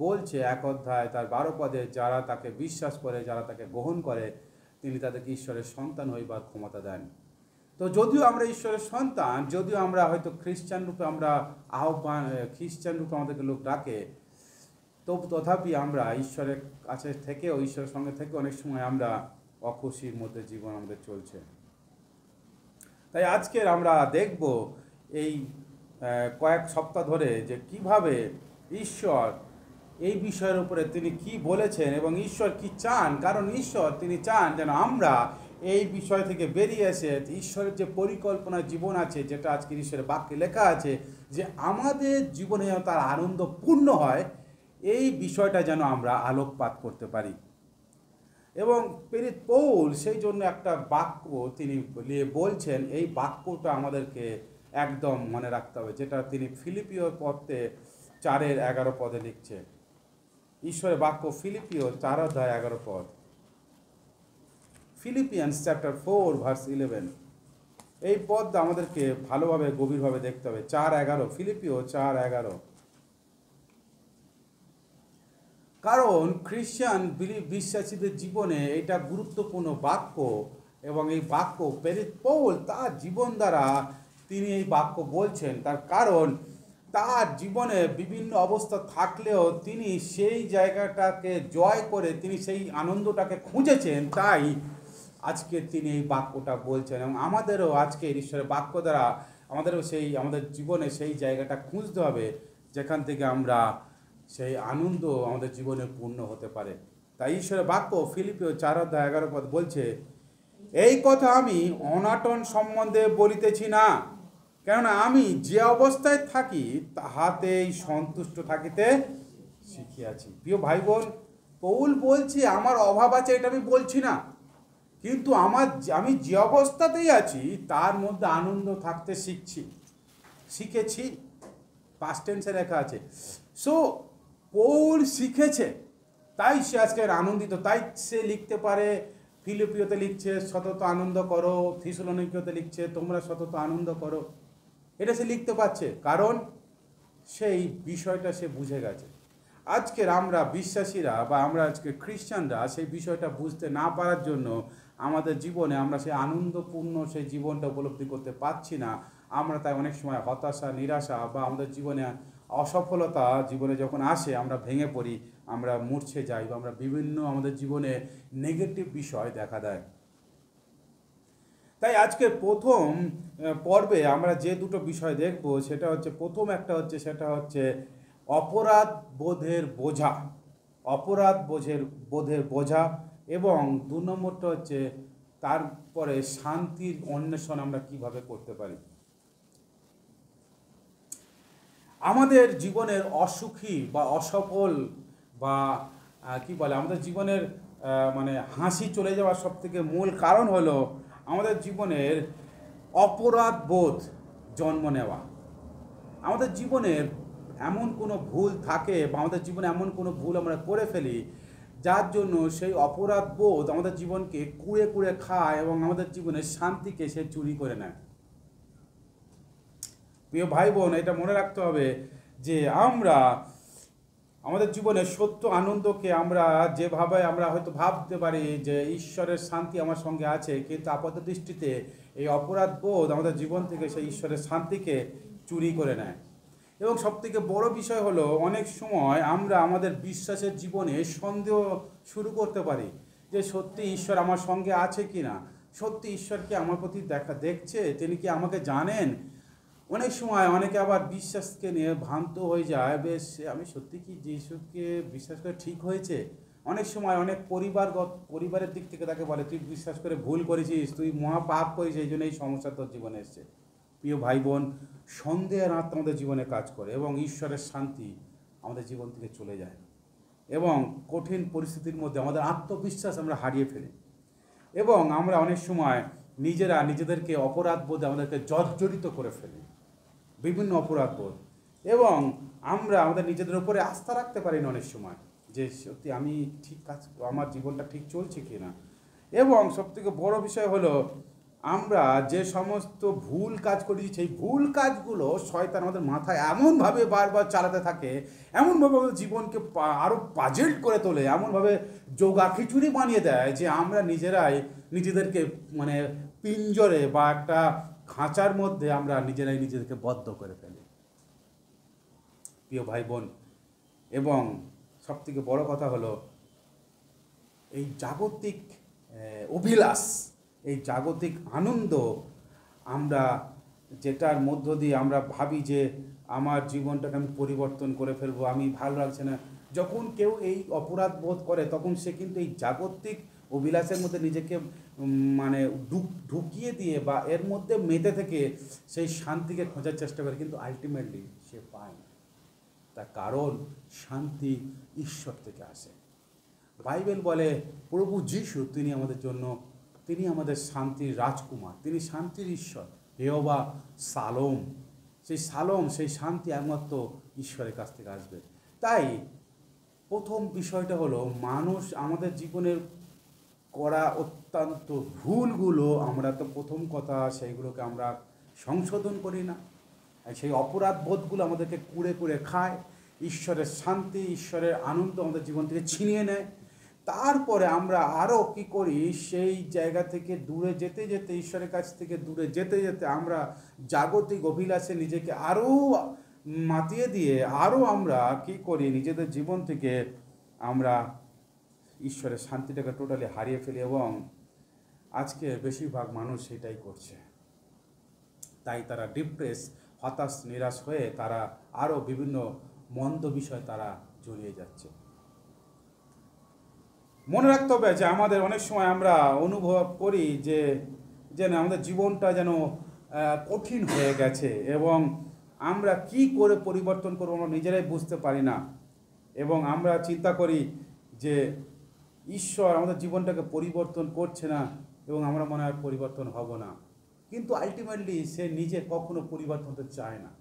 বলছে 1 অধ্যায় তার 12 পদে, যারা তাকে বিশ্বাস করে, যারা তাকে গ্রহণ করে, তিনি তাদেরকে ঈশ্বরের সন্তান হইবার ক্ষমতা দেন। তো যদিও আমরা ঈশ্বরের সন্তান, যদিও আমরা হয়তো খ্রিস্টান রূপে আমরা খ্রিস্টান রূপে আমাদেরকে লোক ডাকে, তথাপি আমরা ঈশ্বরের কাছে থেকেও, ঈশ্বরের সঙ্গে থেকে অনেক সময় আমরা অখুশির মধ্যে জীবন আমাদের চলছে। তাই আজকের আমরা দেখব এই কয়েক সপ্তাহ ধরে যে কিভাবে ঈশ্বর এই বিষয়ের উপরে তিনি কি বলেছেন এবং ঈশ্বর কি চান। কারণ ঈশ্বর তিনি চান যেন আমরা এই বিষয় থেকে বেরিয়ে এসে ঈশ্বরের যে পরিকল্পনা জীবন আছে, যেটা আজকে ঈশ্বরের বাক্যে লেখা আছে, যে আমাদের জীবনে যেন তার আনন্দ পূর্ণ হয়, এই বিষয়টা যেন আমরা আলোকপাত করতে পারি। এবং প্রেরিত পৌল সেই জন্য একটা বাক্য তিনি বলছেন, এই বাক্যটা আমাদেরকে একদম মনে রাখতে হবে, যেটা তিনি ফিলিপিও পত্রে 4:11 লিখছে। ঈশ্বরের বাক্য ফিলিপিও 4:11। ফিলিপিয়ান্স চ্যাপ্টার 4 ভার্স 11। এই পদটা আমাদেরকে ভালোভাবে গভীরভাবে দেখতে হবে। 4:11, ফিলিপিও 4:11। কারণ খ্রিস্টান বিশ্বাসীদের জীবনে এটা গুরুত্বপূর্ণ বাক্য, এবং এই বাক্য প্রেরিত পৌল তার জীবন দ্বারা তিনি এই বাক্য বলছেন। তার কারণ তার জীবনে বিভিন্ন অবস্থা থাকলেও তিনি সেই জায়গাটাকে জয় করে তিনি সেই আনন্দটাকে খুঁজেছেন, তাই আজকে তিনি এই বাক্যটা বলছেন। এবং আমাদেরও আজকে ঈশ্বরের বাক্য দ্বারা আমাদেরও আমাদের জীবনে সেই জায়গাটা খুঁজতে হবে, যেখান থেকে আমরা সেই আনন্দ আমাদের জীবনে পূর্ণ হতে পারে। তাই ঈশ্বরের বাক্য ফিলিপিও 4:11 বলছে, এই কথা আমি অনাটন সম্বন্ধে বলিতেছি না, কেননা আমি যে অবস্থায় থাকি তাহাতেই সন্তুষ্ট থাকিতে শিখিয়াছি। প্রিয় ভাই বোন, পৌল বলছে আমার অভাব আছে, এটা আমি বলছি না, কিন্তু আমি যে অবস্থাতেই আছি তার মধ্যে আনন্দ থাকতে শিখেছি। পাস্ট টেন্সে লেখা আছে। সো পৌল শিখেছে, তাই সে আজকে আনন্দিত। তাই সে লিখতে পারে, ফিলিপিওতে লিখছে সতত আনন্দ করো, থিসলনিকীতে লিখছে তোমরা সতত আনন্দ করো। এটা সে লিখতে পারছে কারণ সেই বিষয়টা সে বুঝে গেছে। আজকের আমরা বিশ্বাসীরা বা আমরা আজকে খ্রিস্টানরা সেই বিষয়টা বুঝতে না পারার জন্য আমাদের জীবনে আমরা সেই আনন্দপূর্ণ সেই জীবনটা উপলব্ধি করতে পারছি না। আমরা তাই অনেক সময় হতাশা, নিরাশা বা আমাদের জীবনে অসফলতা জীবনে যখন আসে আমরা ভেঙে পড়ি, আমরা মূর্ছে যাই, বা আমরা বিভিন্ন আমাদের জীবনে নেগেটিভ বিষয় দেখা দেয়। তাই আজকে প্রথম পর্বে আমরা যে দুটো বিষয় দেখব সেটা হচ্ছে, প্রথম একটা হচ্ছে সেটা হচ্ছে অপরাধ বোধের বোঝা, এবং 2 নম্বরটা হচ্ছে তারপরে শান্তির অন্বেষণ আমরা কিভাবে করতে পারি। আমাদের জীবনের অসুখী বা অসফল বা কি বলে আমাদের জীবনের মানে হাসি চলে যাওয়ার সবথেকে মূল কারণ হলো আমাদের জীবনের অপরাধ বোধ জন্ম নেওয়া। আমাদের জীবনের এমন কোনো ভুল থাকে বা আমাদের জীবনে এমন কোনো ভুল আমরা করে ফেলি যার জন্য সেই অপরাধ বোধ আমাদের জীবনকে কুড়ে কুড়ে খায় এবং আমাদের জীবনের শান্তিকে সে চুরি করে নেয়। প্রিয় ভাই বোন, এটা মনে রাখতে হবে যে আমরা আমাদের জীবনের সত্য আনন্দকে আমরা যেভাবে আমরা হয়তো ভাবতে পারি যে ঈশ্বরের শান্তি আমার সঙ্গে আছে, কিন্তু আপাত দৃষ্টিতে এই অপরাধ বোধ আমাদের জীবন থেকে সেই ঈশ্বরের শান্তিকে চুরি করে নেয়। এবং সবথেকে বড় বিষয় হলো, অনেক সময় আমরা আমাদের বিশ্বাসের জীবনে সন্দেহ শুরু করতে পারি যে সত্যি ঈশ্বর আমার সঙ্গে আছে কি না, সত্যি ঈশ্বর কি আমার প্রতি দেখছে, তিনি কি আমাকে জানেন। অনেক সময় অনেকে আবার বিশ্বাসকে নিয়ে ভ্রান্ত হয়ে যায়, বেশ আমি সত্যি কি যিশুকে বিশ্বাস করে ঠিক হয়েছে। অনেক সময় অনেক পরিবারের দিক থেকে তাকে বলে তুই বিশ্বাস করে ভুল করেছিস, তুই মহা পাপ করেছিস, এই জন্য এই সমস্যা তোর জীবনে এসছে। প্রিয় ভাই বোন, সন্দেহের আত্মা আমাদের জীবনে কাজ করে এবং ঈশ্বরের শান্তি আমাদের জীবন থেকে চলে যায় এবং কঠিন পরিস্থিতির মধ্যে আমাদের আত্মবিশ্বাস আমরা হারিয়ে ফেলি এবং আমরা অনেক সময় নিজেদেরকে অপরাধ বোধে আমাদেরকে জর্জরিত করে ফেলি, বিভিন্ন অপরাধ বোধ, এবং আমরা আমাদের নিজেদের উপরে আস্থা রাখতে পারি না অনেক সময় যে সত্যি আমি ঠিক কাজ, আমার জীবনটা ঠিক চলছে কি না। এবং সবথেকে বড় বিষয় হলো, আমরা যে সমস্ত ভুল কাজ করি সেই ভুল কাজগুলো শয়তান আমাদের মাথায় এমনভাবে বারবার চালাতে থাকে, এমনভাবে আমাদের জীবনকে আরও পাজেল্ট করে তোলে, এমনভাবে যোগা খিচুড়ি বানিয়ে দেয় যে আমরা নিজেরাই নিজেদেরকে মানে পিঞ্জরে বা একটা খাঁচার মধ্যে আমরা নিজেরাই নিজেদেরকে বদ্ধ করে ফেলি। প্রিয় ভাই বোন, এবং সবথেকে বড় কথা হলো, এই জাগতিক অভিলাষ, এই জাগতিক আনন্দ আমরা যেটার মধ্য দিয়ে আমরা ভাবি যে আমার জীবনটাকে আমি পরিবর্তন করে ফেলবো, আমি ভালো লাগছে না, যখন কেউ এই অপরাধ বোধ করে তখন সে কিন্তু এই জাগতিক অভিলাষের মধ্যে নিজেকে মানে ঢুকিয়ে দিয়ে বা এর মধ্যে মেতে থেকে সেই শান্তিকে খোঁজার চেষ্টা করে, কিন্তু আলটিমেটলি সে পায় না। তার কারণ শান্তি ঈশ্বর থেকে আসে। বাইবেল বলে প্রভু যিশু তিনি আমাদের জন্য, তিনি আমাদের শান্তির রাজকুমার, তিনি শান্তির ঈশ্বর, ইয়োবা সালোম। সেই শান্তি একমাত্র ঈশ্বরের কাছ থেকে আসবে। তাই প্রথম বিষয়টা হলো, মানুষ আমাদের জীবনের করা অত্যন্ত ভুলগুলো আমরা তো প্রথম কথা সেইগুলোকে আমরা সংশোধন করি না, সেই অপরাধ বোধগুলো আমাদেরকে কুড়ে কুড়ে খায়, ঈশ্বরের শান্তি, ঈশ্বরের আনন্দ আমাদের জীবন থেকে ছিনিয়ে নেয়। তারপরে আমরা আরও কী করি, সেই জায়গা থেকে দূরে যেতে যেতে, ঈশ্বরের কাছ থেকে দূরে যেতে যেতে আমরা জাগতিক অভিলাষে নিজেকে আরও মাতিয়ে দিয়ে আরও আমরা কী করি, নিজেদের জীবন থেকে আমরা ঈশ্বরের শান্তিটাকে টোটালি হারিয়ে ফেলি এবং আজকে বেশিরভাগ মানুষ সেটাই করছে। তাই তারা ডিপ্রেস, হতাশ, নিরাশ হয়ে তারা আরও বিভিন্ন মন্দ বিষয় তারা জড়িয়ে যাচ্ছে। মনে রাখতে হবে যে আমাদের অনেক সময় আমরা অনুভব করি যে যেন আমাদের জীবনটা যেন কঠিন হয়ে গেছে এবং আমরা কি করে পরিবর্তন করবো আমরা নিজেরাই বুঝতে পারি না, এবং আমরা চিন্তা করি যে ঈশ্বর আমাদের জীবনটাকে পরিবর্তন করছে না এবং আমরা মনে হয় পরিবর্তন হব না, কিন্তু আলটিমেটলি সে নিজে কখনো পরিবর্তন হতে চায় না।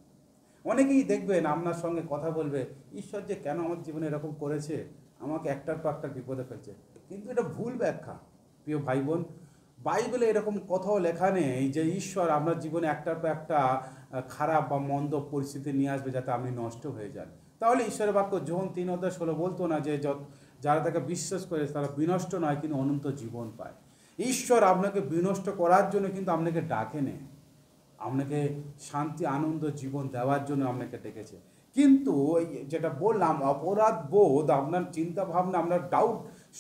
অনেকেই দেখবেন আপনার সঙ্গে কথা বলবে, ঈশ্বর যে কেন আমার জীবনে এরকম করেছে, আমাকে একটার পর একটা বিপদে ফেলছে, কিন্তু এটা ভুল ব্যাখ্যা। প্রিয় ভাই বোন, বাইবেলে এরকম কথাও লেখা নেই যে ঈশ্বর আপনার জীবনে একটার পর একটা খারাপ বা মন্দ পরিস্থিতি নিয়ে আসবে যাতে আপনি নষ্ট হয়ে যান। তাহলে ঈশ্বরের বাক্য যোহন 3:16 বলতো না যে যারা তাকে বিশ্বাস করে তারা বিনষ্ট নয় কিন্তু অনন্ত জীবন পায়। ঈশ্বর আপনাকে বিনষ্ট করার জন্য কিন্তু আপনাকে ডাকে নেই, আপনাকে শান্তি, আনন্দ, জীবন দেওয়ার জন্য আপনাকে ডেকেছে। কিন্তু ওই যেটা বললাম, অপরাধ বোধ আপনার চিন্তা ভাবনা, আপনার ডাউট,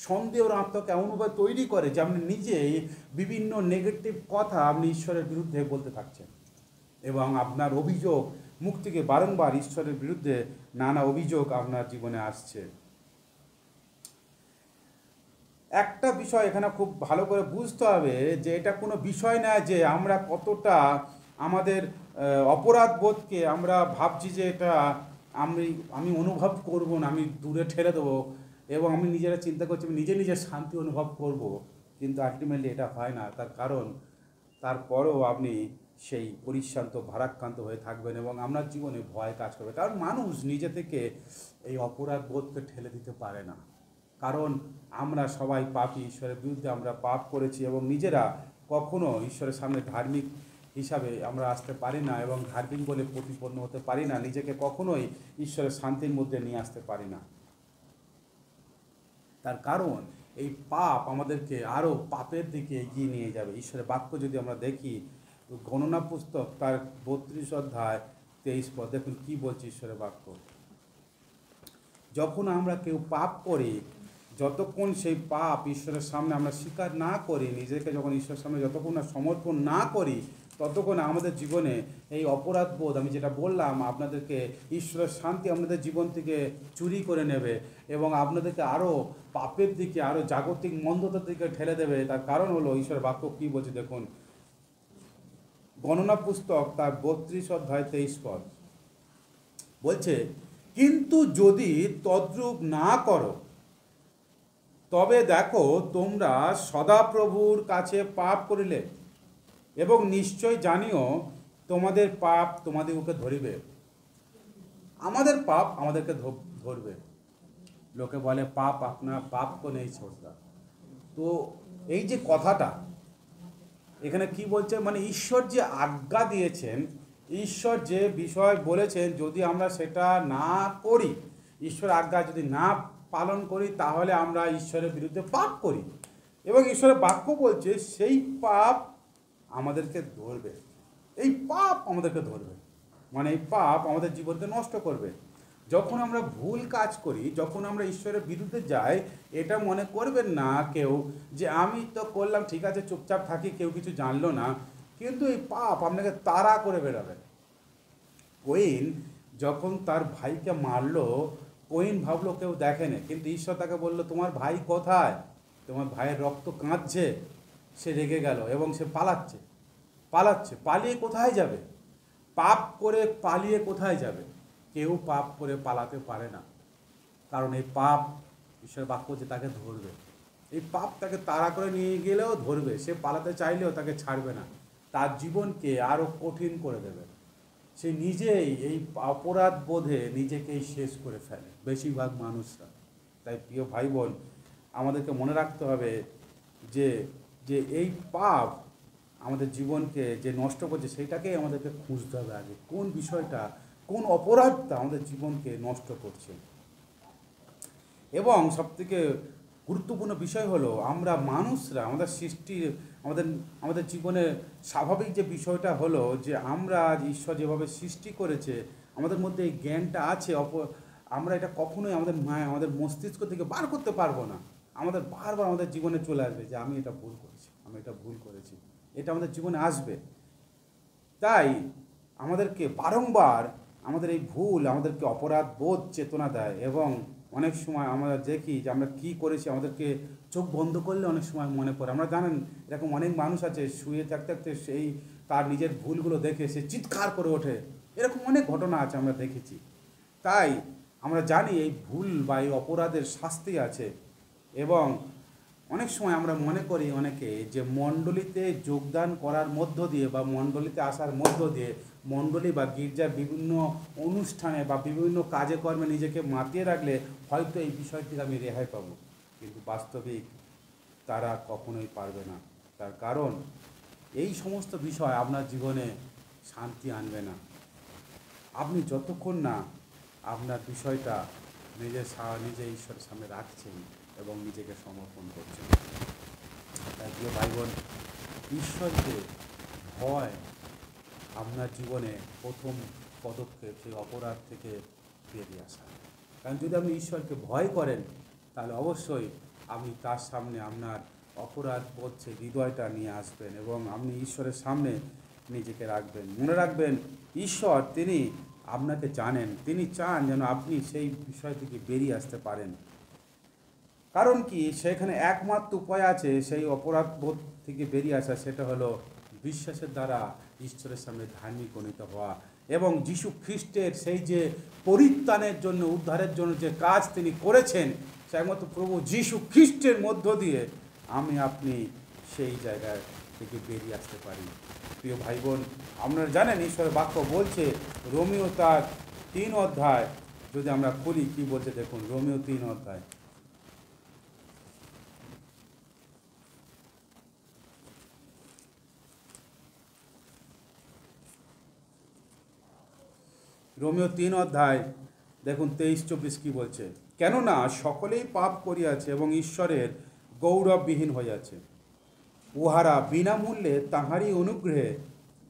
সন্দেহের আত্মাকে এমনভাবে তৈরি করে যে আপনি নিজেই বিভিন্ন নেগেটিভ কথা আপনি ঈশ্বরের বিরুদ্ধে বলতে থাকছেন এবং আপনার অভিযোগ, মুখ থেকে বারংবার ঈশ্বরের বিরুদ্ধে নানা অভিযোগ আপনার জীবনে আসছে। একটা বিষয় এখানে খুব ভালো করে বুঝতে হবে যে এটা কোনো বিষয় না যে আমরা কতটা আমাদের অপরাধ বোধকে আমরা ভাবছি যে এটা আমি অনুভব করব না, আমি দূরে ঠেলে দেবো এবং আমি নিজেরা চিন্তা করছি আমি নিজে শান্তি অনুভব করব, কিন্তু আলটিমেটলি এটা হয় না। তার কারণ তারপরেও আপনি সেই পরিশ্রান্ত, ভারাক্রান্ত হয়ে থাকবেন এবং আপনার জীবনে ভয় কাজ করবে, কারণ মানুষ নিজে থেকে এই অপরাধ বোধকে ঠেলে দিতে পারে না। কারণ আমরা সবাই পাপী, ঈশ্বরের বিরুদ্ধে আমরা পাপ করেছি এবং নিজেরা কখনো ঈশ্বরের সামনে ধার্মিক হিসাবে আমরা আসতে পারি না এবং ধার্মিক বলে প্রতিপন্ন হতে পারি না, নিজেকে কখনোই ঈশ্বরের শান্তির মধ্যে নিয়ে আসতে পারি না। তার কারণ এই পাপ আমাদেরকে আরও পাপের দিকে এগিয়ে নিয়ে যাবে। ঈশ্বরের বাক্য যদি আমরা দেখি, গণনা পুস্তক তার 32 অধ্যায় 23 পদ, দেখুন কি বলছে ঈশ্বরের বাক্য। যখন আমরা কেউ পাপ করি, যতক্ষণ সেই পাপ ঈশ্বরের সামনে আমরা স্বীকার না করি, নিজেকে যখন ঈশ্বরের সামনে যতক্ষণ না সমর্পণ না করি, ততক্ষণ আমাদের জীবনে এই অপরাধ বোধ, আমি যেটা বললাম আপনাদেরকে, ঈশ্বরের শান্তি আপনাদের জীবন থেকে চুরি করে নেবে এবং আপনাদেরকে আরও পাপের দিকে, আরও জাগতিক মন্দতার দিকে ঠেলে দেবে। তার কারণ হলো ঈশ্বরের বাক্য কী বলছে দেখুন, গণনা পুস্তক তার 32 অধ্যায় 23 পদ বলছে, কিন্তু যদি তদ্রূপ না করো, তবে দেখো তোমরা সদাপ্রভুর কাছে পাপ করিলে এবং নিশ্চয় জানিও তোমাদের পাপ তোমাদিগকে ধরিবে। আমাদের পাপ আমাদেরকে ধরবে। লোকে বলে পাপ আপনার পাপ কো নেই ছোড়তা। তো এই যে কথাটা এখানে কি বলছে, মানে ঈশ্বর যে আজ্ঞা দিয়েছেন, ঈশ্বর যে বিষয় বলেছেন, যদি আমরা সেটা না করি, ঈশ্বর আজ্ঞা যদি না পালন করি, তাহলে আমরা ঈশ্বরের বিরুদ্ধে পাপ করি এবং ঈশ্বরের বাক্য বলছে সেই পাপ আমাদেরকে ধরবে। এই পাপ আমাদেরকে ধরবে, মানে এই পাপ আমাদের জীবনকে নষ্ট করবে। যখন আমরা ভুল কাজ করি, যখন আমরা ঈশ্বরের বিরুদ্ধে যাই, এটা মনে করবেন না কেউ যে আমি তো করলাম, ঠিক আছে চুপচাপ থাকি, কেউ কিছু জানলো না, কিন্তু এই পাপ আপনাকে তাড়া করে বেরোবে। কইন যখন তার ভাইকে মারলো, কইন ভাবলো কেউ দেখেনি, কিন্তু ঈশ্বর তাকে বললো তোমার ভাই কোথায়, তোমার ভাইয়ের রক্ত কাঁদছে। সে রেগে গেল এবং সে পালাচ্ছে। পালিয়ে কোথায় যাবে? পাপ করে পালিয়ে কোথায় যাবে? কেউ পাপ করে পালাতে পারে না, কারণ এই পাপ ঈশ্বরের বাক্য যে তাকে ধরবে। এই পাপ তাকে তাড়া করে নিয়ে গেলেও ধরবে, সে পালাতে চাইলেও তাকে ছাড়বে না, তার জীবনকে আরও কঠিন করে দেবে। সে নিজেই এই অপরাধ বোধে নিজেকেই শেষ করে ফেলে বেশিরভাগ মানুষরা। তাই প্রিয় ভাই বোন, আমাদেরকে মনে রাখতে হবে যে যে এই পাপ আমাদের জীবনকে যে নষ্ট করছে, সেইটাকেই আমাদেরকে খুঁজতে হবে আগে, কোন বিষয়টা, কোন অপরাধটা আমাদের জীবনকে নষ্ট করছে। এবং সবথেকে গুরুত্বপূর্ণ বিষয় হলো, আমরা মানুষরা, আমাদের সৃষ্টির, আমাদের জীবনে স্বাভাবিক যে বিষয়টা হলো যে আমরা ঈশ্বর যেভাবে সৃষ্টি করেছে, আমাদের মধ্যে এই জ্ঞানটা আছে, আমরা এটা কখনোই আমাদের মস্তিষ্ক থেকে বার করতে পারবো না। আমাদের বারবার আমাদের জীবনে চলে আসবে যে আমি এটা ভুল করেছি, এটা আমাদের জীবনে আসবে। তাই আমাদেরকে বারংবার আমাদের এই ভুল আমাদেরকে অপরাধ বোধ চেতনা দেয় এবং অনেক সময় আমরা দেখি যে আমরা কী করেছি, আমাদেরকে চোখ বন্ধ করলে অনেক সময় মনে পড়ে। আমরা জানেন এরকম অনেক মানুষ আছে, শুয়ে থাকতে থাকতে সেই তার নিজের ভুলগুলো দেখে সে চিৎকার করে ওঠে, এরকম অনেক ঘটনা আছে আমরা দেখেছি। তাই আমরা জানি এই ভুল বা এই অপরাধের শাস্তি আছে এবং অনেক সময় আমরা মনে করি অনেকে যে মণ্ডলীতে যোগদান করার মধ্য দিয়ে বা মণ্ডলীতে আসার মধ্য দিয়ে, মণ্ডলী বা গির্জার বিভিন্ন অনুষ্ঠানে বা বিভিন্ন কাজে কর্মে নিজেকে মাতিয়ে রাখলে হয়তো এই বিষয় থেকে আমি রেহাই পাব, কিন্তু বাস্তবিক তারা কখনোই পারবে না। তার কারণ এই সমস্ত বিষয় আপনার জীবনে শান্তি আনবে না। আপনি যতক্ষণ না আপনার বিষয়টা নিজে ঈশ্বরের সামনে রাখছেন এবং নিজেকে সমর্পণ করছেন। তাই প্রিয় ভাই বোন, ঈশ্বরকে ভয় আপনার জীবনে প্রথম পদক্ষেপ সেই অপরাধ থেকে বেরিয়ে আসা। কারণ যদি আপনি ঈশ্বরকে ভয় করেন, তাহলে অবশ্যই আপনি তার সামনে আপনার অপরাধ বোধ সেই হৃদয়টা নিয়ে আসবেন এবং আপনি ঈশ্বরের সামনে নিজেকে রাখবেন। মনে রাখবেন, ঈশ্বর তিনি আপনাকে জানেন, তিনি চান যেন আপনি সেই বিষয় থেকে বেরিয়ে আসতে পারেন। কারণ কি, সেখানে একমাত্র উপায় আছে সেই অপরাধ বোধ থেকে বেরিয়ে আসা, সেটা হলো বিশ্বাসের দ্বারা ঈশ্বরের সামনে ধার্মিক গণিত হওয়া এবং যীশু খ্রিস্টের সেই যে পরিত্রাণের জন্য, উদ্ধারের জন্য যে কাজ তিনি করেছেন, সে একমাত্র প্রভু যীশু খ্রিস্টের মধ্য দিয়ে আপনি সেই জায়গায় থেকে বেরিয়ে আসতে পারি। প্রিয় ভাই বোন, আপনারা জানেন ঈশ্বরের বাক্য বলছে, রোমিও তার 3 অধ্যায় যদি আমরা খুলি, কি বলছে দেখুন, রোমিও 3 অধ্যায় রোমিও 3 অধ্যায় দেখুন 23-24 কি বলছে, কেননা সকলেই পাপ করিয়াছে এবং ঈশ্বরের গৌরববিহীন হইয়াছে, উহারা বিনামূল্যে তাঁহারই অনুগ্রহে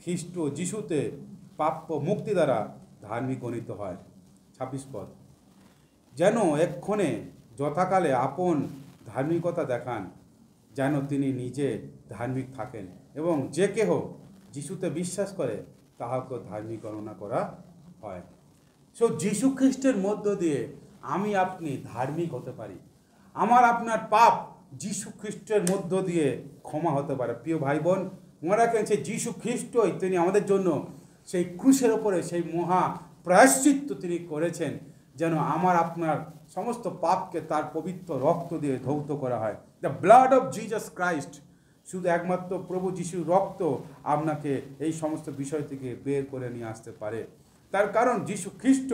খ্রিস্ট যিশুতে প্রাপ্য মুক্তি দ্বারা ধার্মিক গণিত হয়। 26 পদ, যেন এক্ষণে যথাকালে আপন ধার্মিকতা দেখান, যেন তিনি নিজে ধার্মিক থাকেন এবং যে কেহ যিশুতে বিশ্বাস করে তাহাকে ধার্মিক গণনা করা হয়। সো যীশু খ্রিস্টের মধ্য দিয়ে আমি আপনি ধার্মিক হতে পারি। আমার আপনার পাপ যীশু খ্রিস্টের মধ্য দিয়ে ক্ষমা হতে পারে। প্রিয় ভাই বোন, মনে রাখেন সেই যীশু খ্রিস্টই তিনি আমাদের জন্য সেই ক্রুশের ওপরে সেই মহা প্রায়শ্চিত্ত তিনি করেছেন, যেন আমার আপনার সমস্ত পাপকে তার পবিত্র রক্ত দিয়ে ধৌত করা হয়। The blood of Jesus Christ, শুধু একমাত্র প্রভু যিশুর রক্ত আপনাকে এই সমস্ত বিষয় থেকে বের করে নিয়ে আসতে পারে। তার কারণ যীশু খ্রিস্ট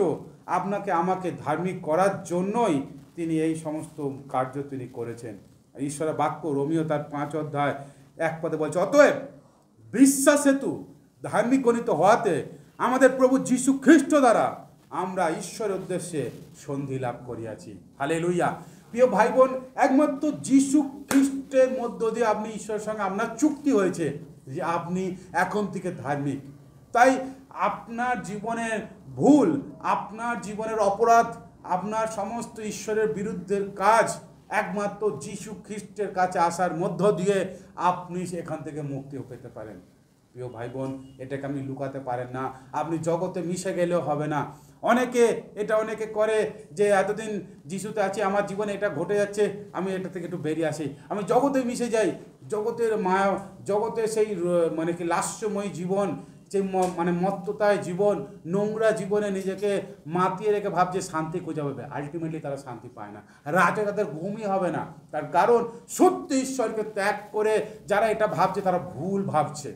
আপনাকে আমাকে ধার্মিক করার জন্যই তিনি এই সমস্ত কার্য তিনি করেছেন। ঈশ্বরের বাক্য রোমিও তার 5 অধ্যায় 1 পদে বলছে, অতএব বিশ্বাস হেতু ধার্মিক গণিত হওয়াতে আমাদের প্রভু যীশু খ্রিস্ট দ্বারা আমরা ঈশ্বরের উদ্দেশ্যে সন্ধি লাভ করিয়াছি। হালেলুয়া। প্রিয় ভাই বোন, একমাত্র যীশু খ্রিস্টের মধ্য দিয়ে আপনি ঈশ্বরের সঙ্গে আপনার চুক্তি হয়েছে যে আপনি এখন থেকে ধার্মিক। তাই আপনার জীবনের ভুল, আপনার জীবনের অপরাধ, আপনার সমস্ত ঈশ্বরের বিরুদ্ধের কাজ একমাত্র যীশু খ্রিস্টের কাছে আসার মধ্য দিয়ে আপনি এখান থেকে মুক্তি পেতে পারেন। প্রিয় ভাই বোন, এটাকে আপনি লুকাতে পারেন না। আপনি জগতে মিশে গেলেও হবে না। অনেকে করে যে এতদিন যিশুতে আছি, আমার জীবনে এটা ঘটে যাচ্ছে, আমি এটা থেকে একটু বেরিয়ে আসি, আমি জগতে মিশে যাই। জগতের মায়া, জগতে সেই মানে কি লাস্যময় জীবন, যে মানে মত্ততায় জীবন, নোংরা জীবনে নিজেকে মাতিয়ে রেখে ভাবছে শান্তি খুঁজে পাবে। আলটিমেটলি তারা শান্তি পায় না, রাতে তাদের ঘুমই হবে না। তার কারণ সত্য ঈশ্বরকে ত্যাগ করে যারা এটা ভাবছে তারা ভুল ভাবছে।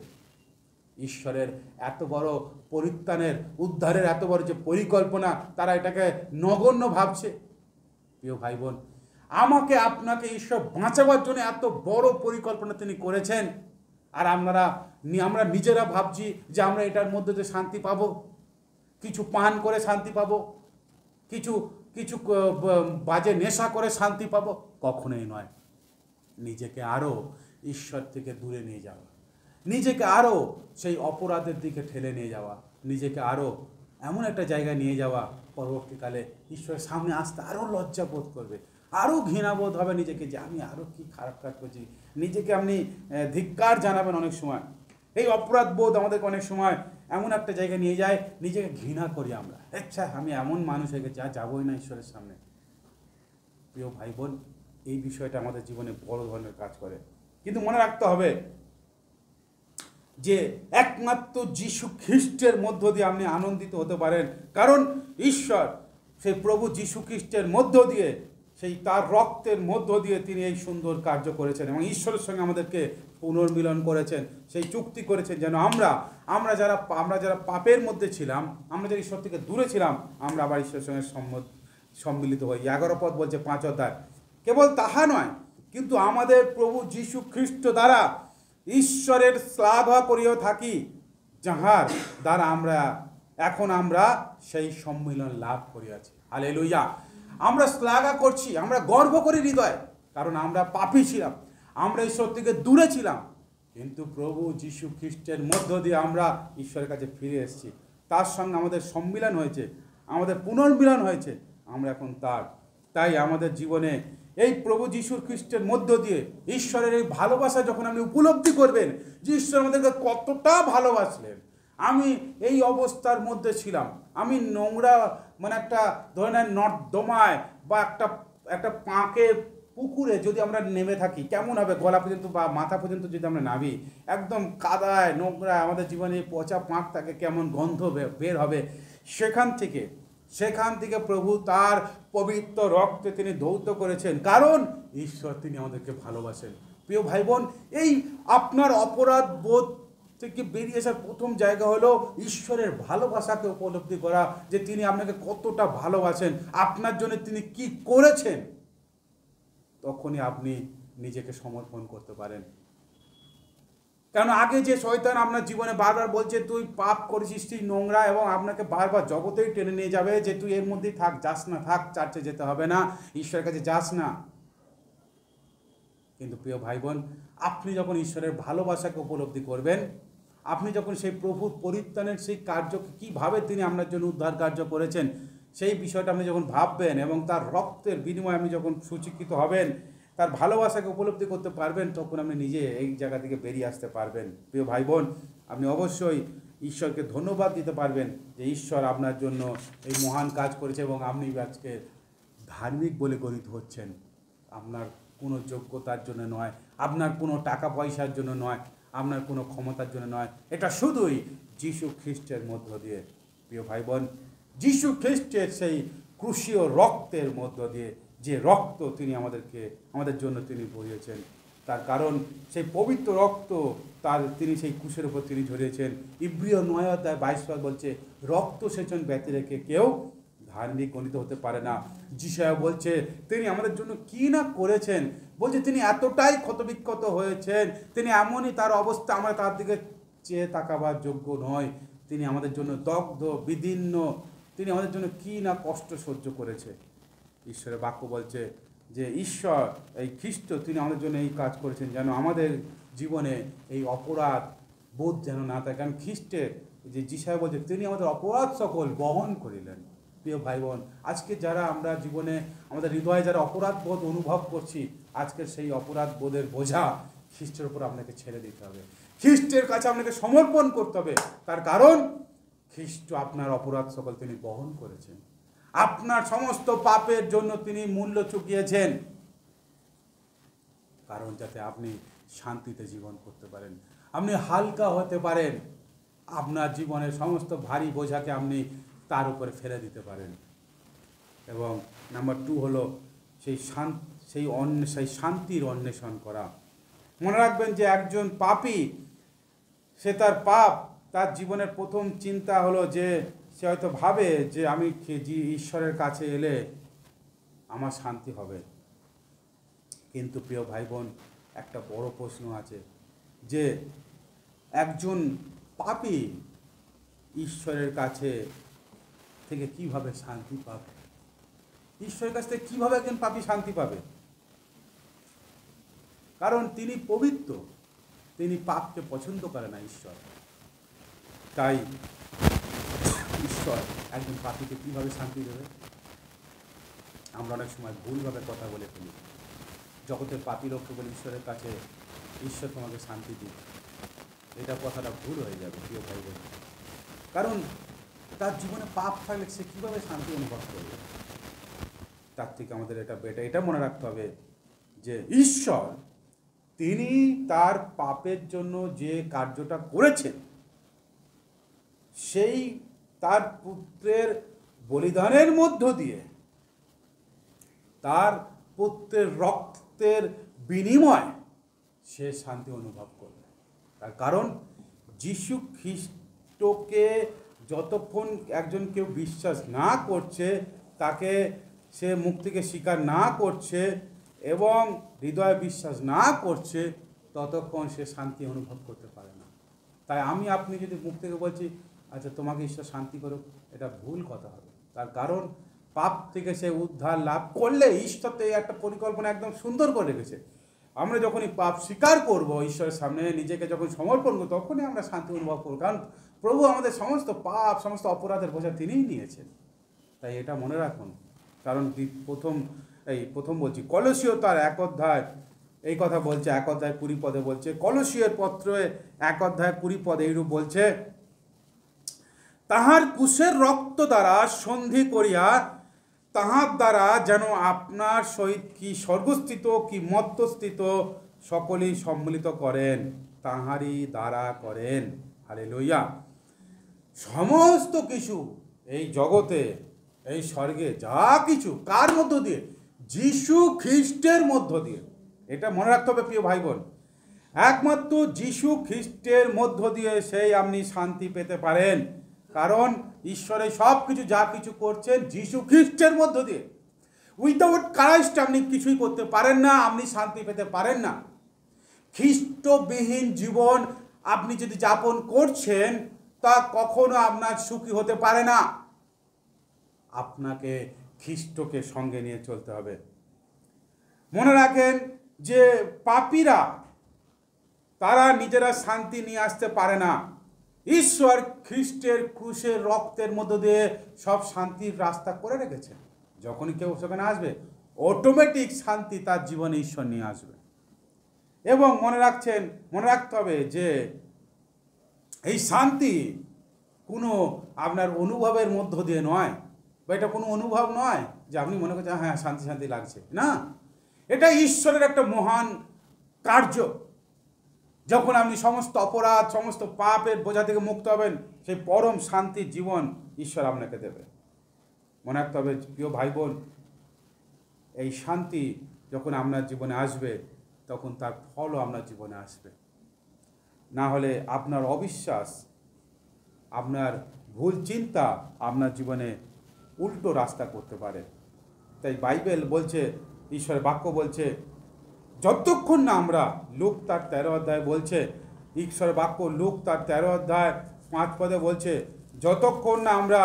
ঈশ্বরের এত বড় পরিত্রাণের, উদ্ধারের এত বড় যে পরিকল্পনা, তারা এটাকে নগণ্য ভাবছে। প্রিয় ভাই বোন, আমাকে আপনাকে ঈশ্বর বাঁচাবার জন্য এত বড় পরিকল্পনা তিনি করেছেন, আর আমরা নিজেরা ভাবছি যে আমরা এটার মধ্যে দিয়ে শান্তি পাবো, কিছু পান করে শান্তি পাবো, কিছু বাজে নেশা করে শান্তি পাবো। কখনোই নয়। নিজেকে আরও ঈশ্বর থেকে দূরে নিয়ে যাওয়া, নিজেকে আরও সেই অপরাধের দিকে ঠেলে নিয়ে যাওয়া, নিজেকে আরও এমন একটা জায়গায় নিয়ে যাওয়া, পরবর্তীকালে ঈশ্বরের সামনে আসতে আরও লজ্জা বোধ করবে, আরও ঘৃণাবোধ হবে নিজেকে যে আমি আরও কি খারাপ কাজ করছি। নিজেকে আপনি ধিক্কার জানাবেন। অনেক সময় এই অপরাধ বোধ আমাদেরকে অনেক সময় এমন একটা জায়গায় নিয়ে যায়, নিজেকে ঘৃণা করি আমরা। আচ্ছা, আমি এমন মানুষ হয়ে গেছি, যাবোই না ঈশ্বরের সামনে। প্রিয় ভাই বোন, এই বিষয়টা আমাদের জীবনে বড় ধরনের কাজ করে। কিন্তু মনে রাখতে হবে যে একমাত্র যীশু খ্রিস্টের মধ্য দিয়ে আপনি আনন্দিত হতে পারেন। কারণ ঈশ্বর সেই প্রভু যীশু খ্রিস্টের মধ্য দিয়ে, সেই তার রক্তের মধ্য দিয়ে তিনি এই সুন্দর কার্য করেছেন এবং ঈশ্বরের সঙ্গে আমাদেরকে পুনর্মিলন করেছেন, সেই চুক্তি করেছেন যেন আমরা যারা পাপের মধ্যে ছিলাম, আমরা যারা ঈশ্বর থেকে দূরে ছিলাম, আমরা আবার ঈশ্বরের সঙ্গে সম্মিলিত হই। 11 পদ বলছে 5 অধ্যায়, কেবল তাহা নয়, কিন্তু আমাদের প্রভু যীশু খ্রিস্ট দ্বারা ঈশ্বরের শ্লাঘা করিয়া থাকি, যাহার দ্বারা আমরা সেই সম্মিলন লাভ করিয়াছি। হালেলুয়া। আমরা শ্লাঘা করছি, আমরা গর্ব করি হৃদয়, কারণ আমরা পাপী ছিলাম, আমরা ঈশ্বর থেকে দূরে ছিলাম, কিন্তু প্রভু যীশু খ্রিস্টের মধ্য দিয়ে আমরা ঈশ্বরের কাছে ফিরে এসেছি। তার সঙ্গে আমাদের সম্মিলন হয়েছে, আমাদের পুনর্মিলন হয়েছে, আমরা এখন তার। তাই আমাদের জীবনে এই প্রভু যীশু খ্রিস্টের মধ্য দিয়ে ঈশ্বরের এই ভালোবাসা যখন আপনি উপলব্ধি করবেন যে ঈশ্বর আমাদেরকে কতটা ভালোবাসলেন। আমি এই অবস্থার মধ্যে ছিলাম, আমি নোংরা মানে একটা ধরনের নর্দমায় বা একটা পাঁকে পুকুরে যদি আমরা নেমে থাকি, কেমন হবে? গলা পর্যন্ত বা মাথা পর্যন্ত যদি আমরা নামি, একদম কাদায় নোংরা আমাদের জীবনে পচা পাঁক থাকে, কেমন গন্ধ বের হবে। সেখান থেকে প্রভু তার পবিত্র রক্তে তিনি ধৌত করেছেন, কারণ ঈশ্বর তিনি আমাদেরকে ভালোবাসেন। প্রিয় ভাই বোন, এই আপনার অপরাধ বোধ থেকে বেরিয়ে আসার প্রথম জায়গা হলো ঈশ্বরের ভালোবাসাকে উপলব্ধি করা, যে তিনি আপনাকে কতটা ভালোবাসেন, আপনার জন্য তিনি কি করেছেন। তখনই আপনি নিজেকে সমর্পণ করতে পারেন। কারণ আগে যে শয়তান আপনার জীবনে বারবার বলছে তুই পাপ করেছিস, তুই নোংরা, এবং আপনাকে বারবার জগতেই টেনে নিয়ে যাবে যে তুই এর মধ্যেই থাক, যাস না, থাক, চার্চে যেতে হবে না, ঈশ্বরের কাছে যাস না। কিন্তু প্রিয় ভাই বোন, আপনি যখন ঈশ্বরের ভালোবাসাকে উপলব্ধি করবেন, আপনি যখন সেই প্রভুর পরিত্রাণের সেই কার্যকে কীভাবে তিনি আপনার জন্য উদ্ধার কার্য করেছেন সেই বিষয়টা আপনি যখন ভাববেন এবং তার রক্তের বিনিময়ে আপনি যখন সুচিকিত হবেন, তার ভালোবাসাকে উপলব্ধি করতে পারবেন, তখন আপনি নিজে এই জায়গা থেকে বেরিয়ে আসতে পারবেন। প্রিয় ভাই বোন, আপনি অবশ্যই ঈশ্বরকে ধন্যবাদ দিতে পারবেন যে ঈশ্বর আপনার জন্য এই মহান কাজ করেছে এবং আপনি আজকে ধার্মিক বলে গণিত হচ্ছেন। আপনার কোনো যোগ্যতার জন্য নয়, আপনার কোনো টাকা পয়সার জন্য নয়, আপনার কোনো ক্ষমতার জন্য নয়, এটা শুধুই যীশু খ্রিস্টের মধ্য দিয়ে। প্রিয় ভাই বোন, যীশু খ্রিস্টের সেই ক্রুশীয় রক্তের মধ্য দিয়ে, যে রক্ত তিনি আমাদের জন্য তিনি বহিয়েছেন, তার কারণ সেই পবিত্র রক্ত তিনি সেই ক্রুশের উপর তিনি ঝরিয়েছেন। ইব্রিয় 9:22 বলছে, রক্ত সেচন ব্যতি রেখে কেউ ধার্মিক গণিত হতে পারে না। যিশায়া বলছে তিনি আমাদের জন্য কি না করেছেন, বলছে তিনি এতটাই ক্ষতবিক্ষত হয়েছেন, তিনি এমনই তার অবস্থা, আমরা তার দিকে চেয়ে তাকাবার যোগ্য নয়। তিনি আমাদের জন্য দগ্ধ, বিদীর্ণ, তিনি আমাদের জন্য কি না কষ্ট সহ্য করেছে। ঈশ্বরের বাক্য বলছে যে ঈশ্বর এই খ্রিস্ট তিনি আমাদের জন্য এই কাজ করেছেন যেন আমাদের জীবনে এই অপরাধ বোধ যেন না থাকে। কারণ খ্রিস্টের যে যিশায়া বলছে তিনি আমাদের অপরাধ সকল বহন করিলেন। প্রিয় ভাই বোন, আজকে যারা আমরা জীবনে আমাদের হৃদয়ে যারা অপরাধ বোধ অনুভব করছি, আজকের সেই অপরাধ বোধের বোঝা খ্রিস্টের উপর আপনাকে ছেড়ে দিতে হবে, খ্রিস্টের কাছে আপনাকে সমর্পণ করতে হবে। তার কারণ খ্রিস্ট আপনার অপরাধ সকল তিনি বহন করেছেন, আপনার সমস্ত পাপের জন্য তিনি মূল্য চুকিয়েছেন, কারণ যাতে আপনি শান্তিতে জীবন করতে পারেন, আপনি হালকা হতে পারেন, আপনার জীবনের সমস্ত ভারী বোঝাকে আপনি তার উপরে ফেলে দিতে পারেন। এবং নাম্বার 2 হলো সেই শান্তির অন্বেষণ করা। মনে রাখবেন যে একজন পাপী, সে তার জীবনের প্রথম চিন্তা হলো যে সে হয়তো ভাবে যে আমি ঈশ্বরের কাছে এলে আমার শান্তি হবে। কিন্তু প্রিয় ভাই বোন, একটা বড় প্রশ্ন আছে যে একজন পাপী ঈশ্বরের কাছে থেকে কিভাবে শান্তি পাবে? ঈশ্বরের কাছ থেকে কিভাবে একজন পাপী শান্তি পাবে? কারণ তিনি পবিত্র, তিনি পাপকে পছন্দ করে না ঈশ্বর। তাই ঈশ্বর একজন পাপীকে কিভাবে শান্তি দেবে? আমরা অনেক সময় ভুলভাবে কথা বলে ফেলি। জগতের পাপী লোককে বলে ঈশ্বরের কাছে ঈশ্বর তোমাকে শান্তি দিই, এটা কথাটা ভুল হয়ে যাবে প্রিয় ভাই বোন। কারণ তার জীবনে পাপ থাকলে সে কীভাবে শান্তি অনুভব করবে? তার থেকে আমাদের এটা মনে রাখতে হবে যে ঈশ্বর তিনি তার পাপের জন্য যে কার্যটা করেছেন, সেই তার পুত্রের বলিদানের মধ্য দিয়ে, তার পুত্রের রক্তের বিনিময় সে শান্তি অনুভব করবে। তার কারণ যীশু খ্রিস্টকে যতক্ষণ একজন কেউ বিশ্বাস না করছে, তাকে সে মুখ থেকে স্বীকার না করছে এবং হৃদয়ে বিশ্বাস না করছে, ততক্ষণ সে শান্তি অনুভব করতে পারে না। তাই আপনি যদি মুখ থেকে বলছি আচ্ছা তোমাকে ঈশ্বর শান্তি করুক, এটা ভুল কথা হবে। তার কারণ পাপ থেকে সে উদ্ধার লাভ করলে ঈশ্বর তো এই একটা পরিকল্পনা একদম সুন্দর করে রেখেছে। আমরা যখনই পাপ স্বীকার করব, ঈশ্বরের সামনে নিজেকে যখন সমর্পণ করব, তখনই আমরা শান্তি অনুভব করব। কারণ প্রভু আমাদের সমস্ত পাপ, সমস্ত অপরাধের বোঝা তিনিই নিয়েছেন। তাই এটা মনে রাখুন। কারণ প্রথম বলছি কলসীয় তার 1 অধ্যায় এই কথা বলছে, 1 অধ্যায় 20 পদে বলছে, কলসীয়ের পত্রে 1 অধ্যায় 20 পদে এইরূপ বলছে, তাহার কুশের রক্ত দ্বারা সন্ধি করিয়া তাহার দ্বারা যেন আপনার সহিত কি স্বর্গস্থিত কি মর্ত্যস্থিত সকলেই সম্মিলিত করেন, তাহারই দ্বারা করেন। হালেলুয়া। সমস্ত কিছু এই জগতে, এই স্বর্গে যা কিছু কার মধ্য দিয়ে? যীশু খ্রিস্টের মধ্য দিয়ে। এটা মনে রাখতে হবে প্রিয় ভাই বোন। একমাত্র যীশু খ্রিস্টের মধ্য দিয়ে সেই আপনি শান্তি পেতে পারেন। কারণ ঈশ্বরের সব কিছু যা কিছু করছেন যীশু খ্রিস্টের মধ্য দিয়ে। উইদাউট ক্রাইস্ট আপনি কিছুই করতে পারেন না, আপনি শান্তি পেতে পারেন না। খ্রিস্টবিহীন জীবন আপনি যদি যাপন করছেন তা কখনো আপনার সুখী হতে পারে না। আপনাকে খ্রিস্টকে সঙ্গে নিয়ে চলতে হবে। মনে রাখেন যে পাপীরা তারা নিজেরা শান্তি নিয়ে আসতে পারে না। ঈশ্বর খ্রিস্টের ক্রুশের রক্তের মধ্য দিয়ে সব শান্তির রাস্তা করে রেখেছেন। যখনই কেউ সেখানে আসবে অটোমেটিক শান্তি তার জীবনে ঈশ্বর নিয়ে আসবে। এবং মনে রাখতে হবে যে এই শান্তি কোনো আপনার অনুভবের মধ্য দিয়ে নয়, বা এটা কোনো অনুভব নয় যে আপনি মনে করছেন হ্যাঁ শান্তি শান্তি লাগছে না। এটা ঈশ্বরের একটা মহান কার্য। যখন আপনি সমস্ত অপরাধ সমস্ত পাপের বোঝা থেকে মুক্ত হবেন, সেই পরম শান্তির জীবন ঈশ্বর আপনাকে দেবে। মনে রাখতে হবে প্রিয় ভাই বোন, এই শান্তি যখন আপনার জীবনে আসবে তখন তার ফলও আপনার জীবনে আসবে। না হলে আপনার অবিশ্বাস, আপনার ভুল চিন্তা আপনার জীবনে উল্টো রাস্তা করতে পারে। তাই বাইবেল বলছে, ঈশ্বরের বাক্য বলছে, যতক্ষণ না আমরা, লুক তার 13 অধ্যায় বলছে, ঈশ্বরের বাক্য লুক তার 13 অধ্যায় 5 পদে বলছে, যতক্ষণ না আমরা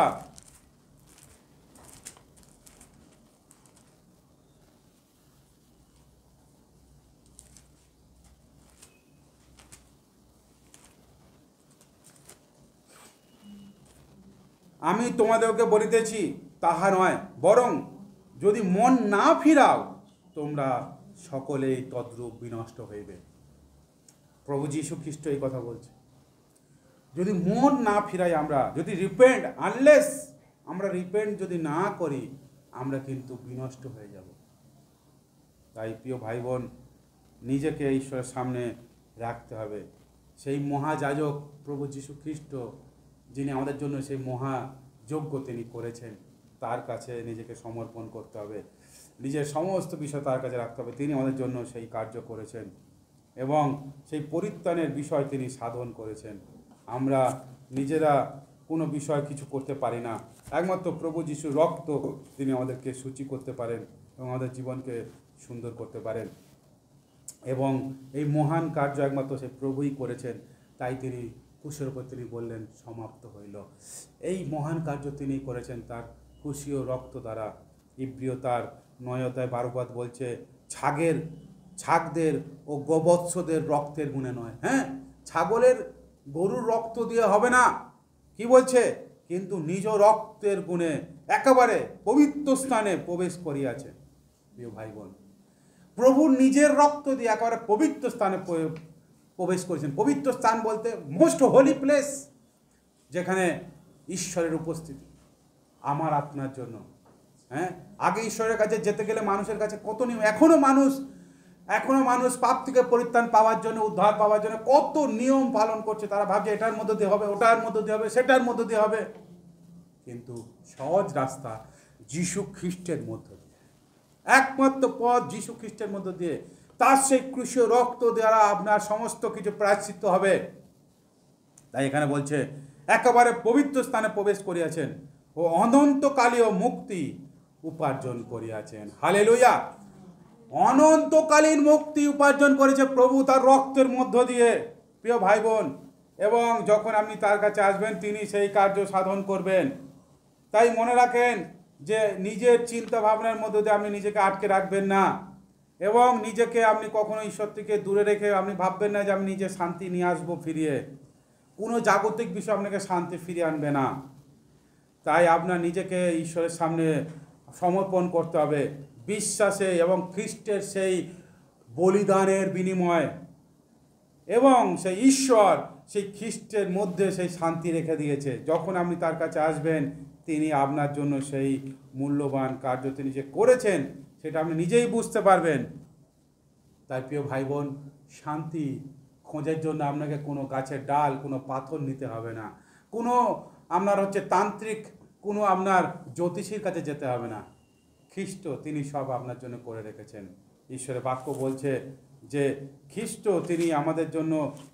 আমি তোমাদেরকে বলিতেছি তাহা নয়, বরং যদি মন না ফিরাও তোমরা সকলেই তদ্রূপ বিনষ্ট হইবে। প্রভু যীশু খ্রিস্ট এই কথা বলছে। যদি মন না ফিরাই, আমরা যদি আনলেস আমরা রিপেন্ট যদি না করি, আমরা কিন্তু বিনষ্ট হয়ে যাব। তাই প্রিয় ভাই বোন, নিজেকে ঈশ্বরের সামনে রাখতে হবে। সেই মহাযাজক প্রভু যীশু খ্রিস্ট, যিনি আমাদের জন্য সেই মহাযজ্ঞ তিনি করেছেন, তার কাছে নিজেকে সমর্পণ করতে হবে। নিজের সমস্ত বিষয় তার কাছে রাখতে হবে। তিনি আমাদের জন্য সেই কার্য করেছেন এবং সেই পরিত্রাণের বিষয় তিনি সাধন করেছেন। আমরা নিজেরা কোনো বিষয় কিছু করতে পারি না। একমাত্র প্রভু যীশুর রক্ত তিনি আমাদেরকে সূচি করতে পারেন এবং আমাদের জীবনকে সুন্দর করতে পারেন। এবং এই মহান কার্য একমাত্র সেই প্রভুই করেছেন। তাই তিনি ক্রুশের উপর তিনি বললেন সমাপ্ত হইল। এই মহান কার্য তিনি করেছেন তার ক্রুশীয় রক্ত দ্বারা। ইব্রিয় তার 9 অধ্যায় 12 পদ বলছে, ছাগদের ও গোবৎসদের রক্তের গুণে নয়। হ্যাঁ, গরুর রক্ত দিয়ে হবে না, কি বলছে, কিন্তু নিজ রক্তের গুণে একেবারে পবিত্র স্থানে প্রবেশ করিয়াছে। প্রিয় ভাই বোন, প্রভু নিজের রক্ত দিয়ে একেবারে পবিত্র স্থানে প্রবেশ করেছেন। পবিত্র স্থান বলতে মোস্ট হোলি প্লেস, যেখানে ঈশ্বরের উপস্থিতি আমার আপনার জন্য। হ্যাঁ, আগে ঈশ্বরের কাছে যেতে গেলে মানুষের কাছে কত নিয়ম, এখনো মানুষ পাপ থেকে পরিত্রাণ পাওয়ার জন্য, উদ্ধার পাওয়ার জন্য কত নিয়ম পালন করছে। তারা ভাবছে এটার মধ্যে দিয়ে হবে, ওটার মধ্যে দিয়ে হবে, সেটার মধ্যে দিয়ে হবে। কিন্তু সহজ রাস্তা যীশু খ্রিস্টের মধ্য দিয়ে, একমাত্র পথ যীশু খ্রিস্টের মধ্য দিয়ে। তার সেই ক্রুশীয় রক্ত দ্বারা আপনার সমস্ত কিছু প্রায়শ্চিত্ত হবে। তাই এখানে বলছে একেবারে পবিত্র স্থানে প্রবেশ করিয়াছেন ও অনন্তকালীয় মুক্তি উপার্জন করিয়াছেন। হালেলুয়া! অনন্তকালীন মুক্তি উপার্জন করেছে প্রভু তার রক্তের মধ্য দিয়ে। প্রিয় ভাই বোন, এবং যখন আপনি তার কাছে আসবেন তিনি সেই কার্য সাধন করবেন। তাই মনে রাখেন যে নিজের চিন্তা ভাবনার মধ্যে দিয়ে আপনি নিজেকে আটকে রাখবেন না, এবং নিজেকে আপনি কখনো ঈশ্বর থেকে দূরে রেখে আপনি ভাববেন না যে আমি নিজে শান্তি নিয়ে আসবো ফিরিয়ে। কোনো জাগতিক বিষয় আপনাকে শান্তি ফিরিয়ে আনবে না। তাই আপনার নিজেকে ঈশ্বরের সামনে সমর্পণ করতে হবে বিশ্বাসে এবং খ্রিস্টের সেই বলিদানের বিনিময়ে, এবং সেই ঈশ্বর সেই খ্রিস্টের মধ্যে সেই শান্তি রেখে দিয়েছে। যখন আপনি তার কাছে আসবেন তিনি আপনার জন্য সেই মূল্যবান কার্য তিনি যে করেছেন সেটা আপনি নিজেই বুঝতে পারবেন। তাই প্রিয় ভাই বোন, শান্তি খোঁজার জন্য আপনাকে কোনো গাছের ডাল, কোনো পাথর নিতে হবে না, কোনো আপনার তান্ত্রিক, কোনো আপনার জ্যোতিষীর কাছে যেতে হবে না। খ্রিস্ট তিনি সব আপনার জন্য করে রেখেছেন। ঈশ্বরের বাক্য বলছে যে খ্রিস্ট তিনি আমাদের জন্য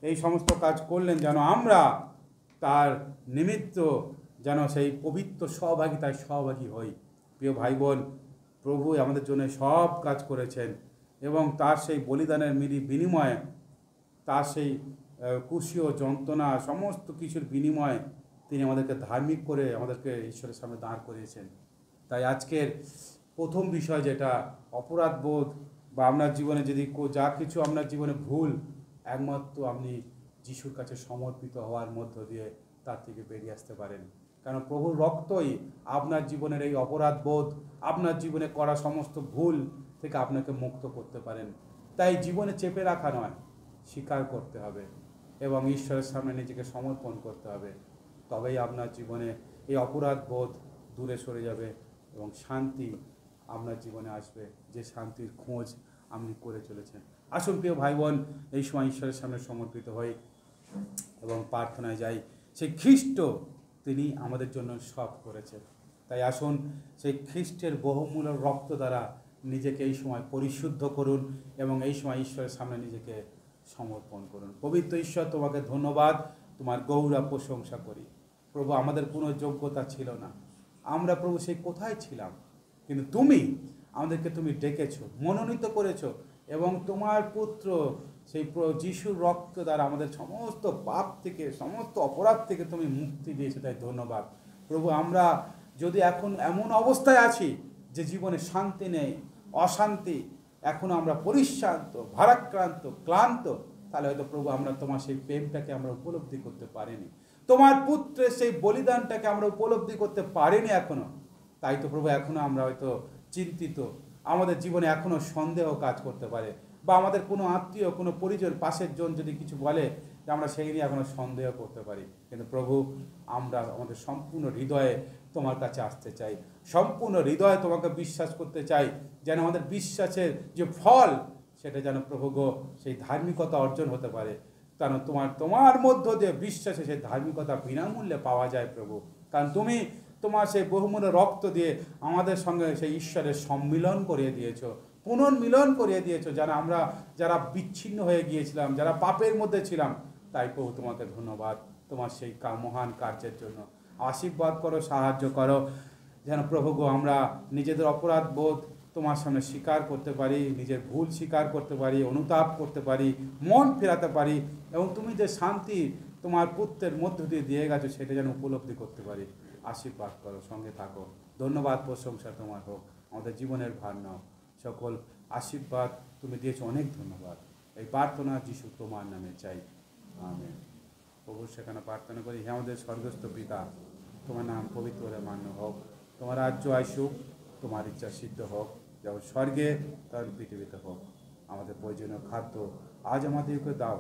এই সমস্ত কাজ করলেন যেন আমরা তার নিমিত্ত যেন সেই পবিত্র সহভাগী হই। প্রিয় ভাই বোন, প্রভু আমাদের জন্য সব কাজ করেছেন এবং তার সেই বলিদানের বিনিময়ে, তার সেই কুশি ও যন্ত্রণা সমস্ত কিছুর বিনিময়ে তিনি আমাদেরকে ধার্মিক করে আমাদেরকে ঈশ্বরের সামনে দাঁড় করিয়েছেন। তাই আজকের প্রথম বিষয় যেটা অপরাধ বোধ বা আপনার জীবনে যদি যা কিছু আপনার জীবনে ভুল, একমাত্র আপনি যিশুর কাছে সমর্পিত হওয়ার মধ্য দিয়ে তার থেকে বেরিয়ে আসতে পারেন। কারণ প্রভুর রক্তই আপনার জীবনের এই অপরাধ বোধ, আপনার জীবনে করা সমস্ত ভুল থেকে আপনাকে মুক্ত করতে পারেন। তাই জীবনে চেপে রাখা নয়, স্বীকার করতে হবে এবং ঈশ্বরের সামনে নিজেকে সমর্পণ করতে হবে। তবেই আপনার জীবনে এই অপরাধ বোধ দূরে সরে যাবে এবং শান্তি আপনার জীবনে আসবে, যে শান্তির খোঁজ আপনি করে চলেছেন। আসুন প্রিয় ভাই বোন, এই সময় ঈশ্বরের সামনে সমর্পিত হই এবং প্রার্থনায় যাই। সেই খ্রিস্ট তিনি আমাদের জন্য সব করেছেন। তাই আসুন সেই খ্রিস্টের বহুমূল্য রক্ত দ্বারা নিজেকে এই সময় পরিশুদ্ধ করুন এবং এই সময় ঈশ্বরের সামনে নিজেকে সমর্পণ করুন। পবিত্র ঈশ্বর, তোমাকে ধন্যবাদ, তোমার গৌরব প্রশংসা করি। প্রভু, আমাদের কোনো যোগ্যতা ছিল না, আমরা প্রভু সেই কোথায় ছিলাম, কিন্তু তুমি আমাদেরকে ডেকেছো, মনোনীত করেছো এবং তোমার পুত্র সেই যিশুর রক্ত দ্বারা আমাদের সমস্ত পাপ থেকে, সমস্ত অপরাধ থেকে তুমি মুক্তি দিয়েছো। তাই ধন্যবাদ প্রভু। আমরা যদি এখন এমন অবস্থায় আছি যে জীবনে শান্তি নেই, অশান্তি, এখনও আমরা পরিশ্রান্ত, ভারাক্রান্ত, ক্লান্ত, তাহলে হয়তো প্রভু আমরা তোমার সেই প্রেমটাকে আমরা উপলব্ধি করতে পারিনি, তোমার পুত্রের সেই বলিদানটাকে আমরা উপলব্ধি করতে পারিনি এখনো। তাই তো প্রভু এখনও আমরা হয়তো চিন্তিত, আমাদের জীবনে এখনও সন্দেহ কাজ করতে পারে, বা আমাদের কোনো আত্মীয়, কোনো পরিজন, পাশের জন যদি কিছু বলে, যে আমরা সেই নিয়ে এখনও সন্দেহ করতে পারি। কিন্তু প্রভু, আমরা আমাদের সম্পূর্ণ হৃদয়ে তোমার কাছে আসতে চাই, সম্পূর্ণ হৃদয়ে তোমাকে বিশ্বাস করতে চাই, যেন আমাদের বিশ্বাসের যে ফল সেটা যেন প্রভু গো সেই ধার্মিকতা অর্জন হতে পারে। কারণ তোমার মধ্য দিয়ে বিশ্বাসে সেই ধার্মিকতা বিনামূল্যে পাওয়া যায় প্রভু। কারণ তুমি তোমার সেই বহুমূল্য রক্ত দিয়ে আমাদের সঙ্গে সেই ঈশ্বরের সম্মিলন করিয়ে দিয়েছো, পুনর্মিলন করিয়ে দিয়েছো, আমরা যারা বিচ্ছিন্ন হয়ে গিয়েছিলাম, যারা পাপের মধ্যে ছিলাম। তাই প্রভু তোমাকে ধন্যবাদ তোমার সেই মহান কার্যের জন্য। আশীর্বাদ করো, সাহায্য করো, যেন প্রভু গো আমরা নিজেদের অপরাধ বোধ তোমার সামনে স্বীকার করতে পারি, নিজের ভুল স্বীকার করতে পারি, অনুতাপ করতে পারি, মন ফেরাতে পারি, এবং তুমি যে শান্তি তোমার পুত্রের মধ্য দিয়ে গেছো সেটা যেন উপলব্ধি করতে পারি। আশীর্বাদ করো, সঙ্গে থাকো। ধন্যবাদ, প্রশংসা তোমার হোক। আমাদের জীবনের ভার নাও, সকল আশীর্বাদ তুমি দিয়েছো, অনেক ধন্যবাদ। এই প্রার্থনা যিশু তোমার নামে চাই, আমেন। প্রভু সেখানে প্রার্থনা করি, হে আমাদের স্বর্গস্থ পিতা, তোমার নাম পবিত্র হয়ে মান্য হোক, তোমার রাজ্য আসুক, তোমার ইচ্ছা সিদ্ধ হোক, যেমন স্বর্গে তেমন পৃথিবীতে হোক। আমাদের প্রয়োজনীয় খাদ্য আজ আমাদেরকে দাও,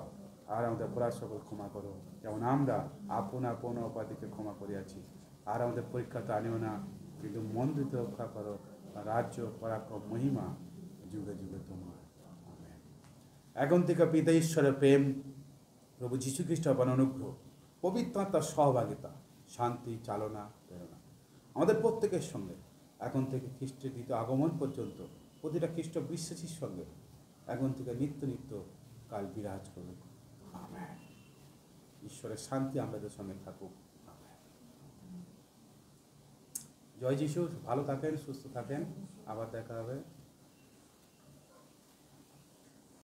আর আমাদের অপরাধ সকল ক্ষমা করো, যেমন আমরা আপন অপরাধীকে ক্ষমা করিয়াছি। আর আমাদের পরীক্ষাতে আনিও না, কিন্তু মন দিতে রক্ষা করো। রাজ্য, পরাক্রম, মহিমা যুগে যুগে তোমার, আমেন। এখন থেকে পিতা ঈশ্বরের প্রেম, প্রভু যীশু খ্রিস্ট আপনার অনুগ্রহ, পবিত্র আত্মার সহভাগিতা, শান্তি, চালনা, প্রেরণা আমাদের প্রত্যেকের সঙ্গে এখন থেকে খ্রিস্টের দ্বিতীয় আগমন পর্যন্ত প্রতিটা খ্রিস্ট বিশ্বাসীর সঙ্গে এখন থেকে নিত্য নিত্য কাল বিরাজ করুক, আমেন। ঈশ্বরের শান্তি আমাদের সঙ্গে থাকুক, আমেন। জয় যিশু। ভালো থাকেন, সুস্থ থাকেন, আবার দেখা হবে।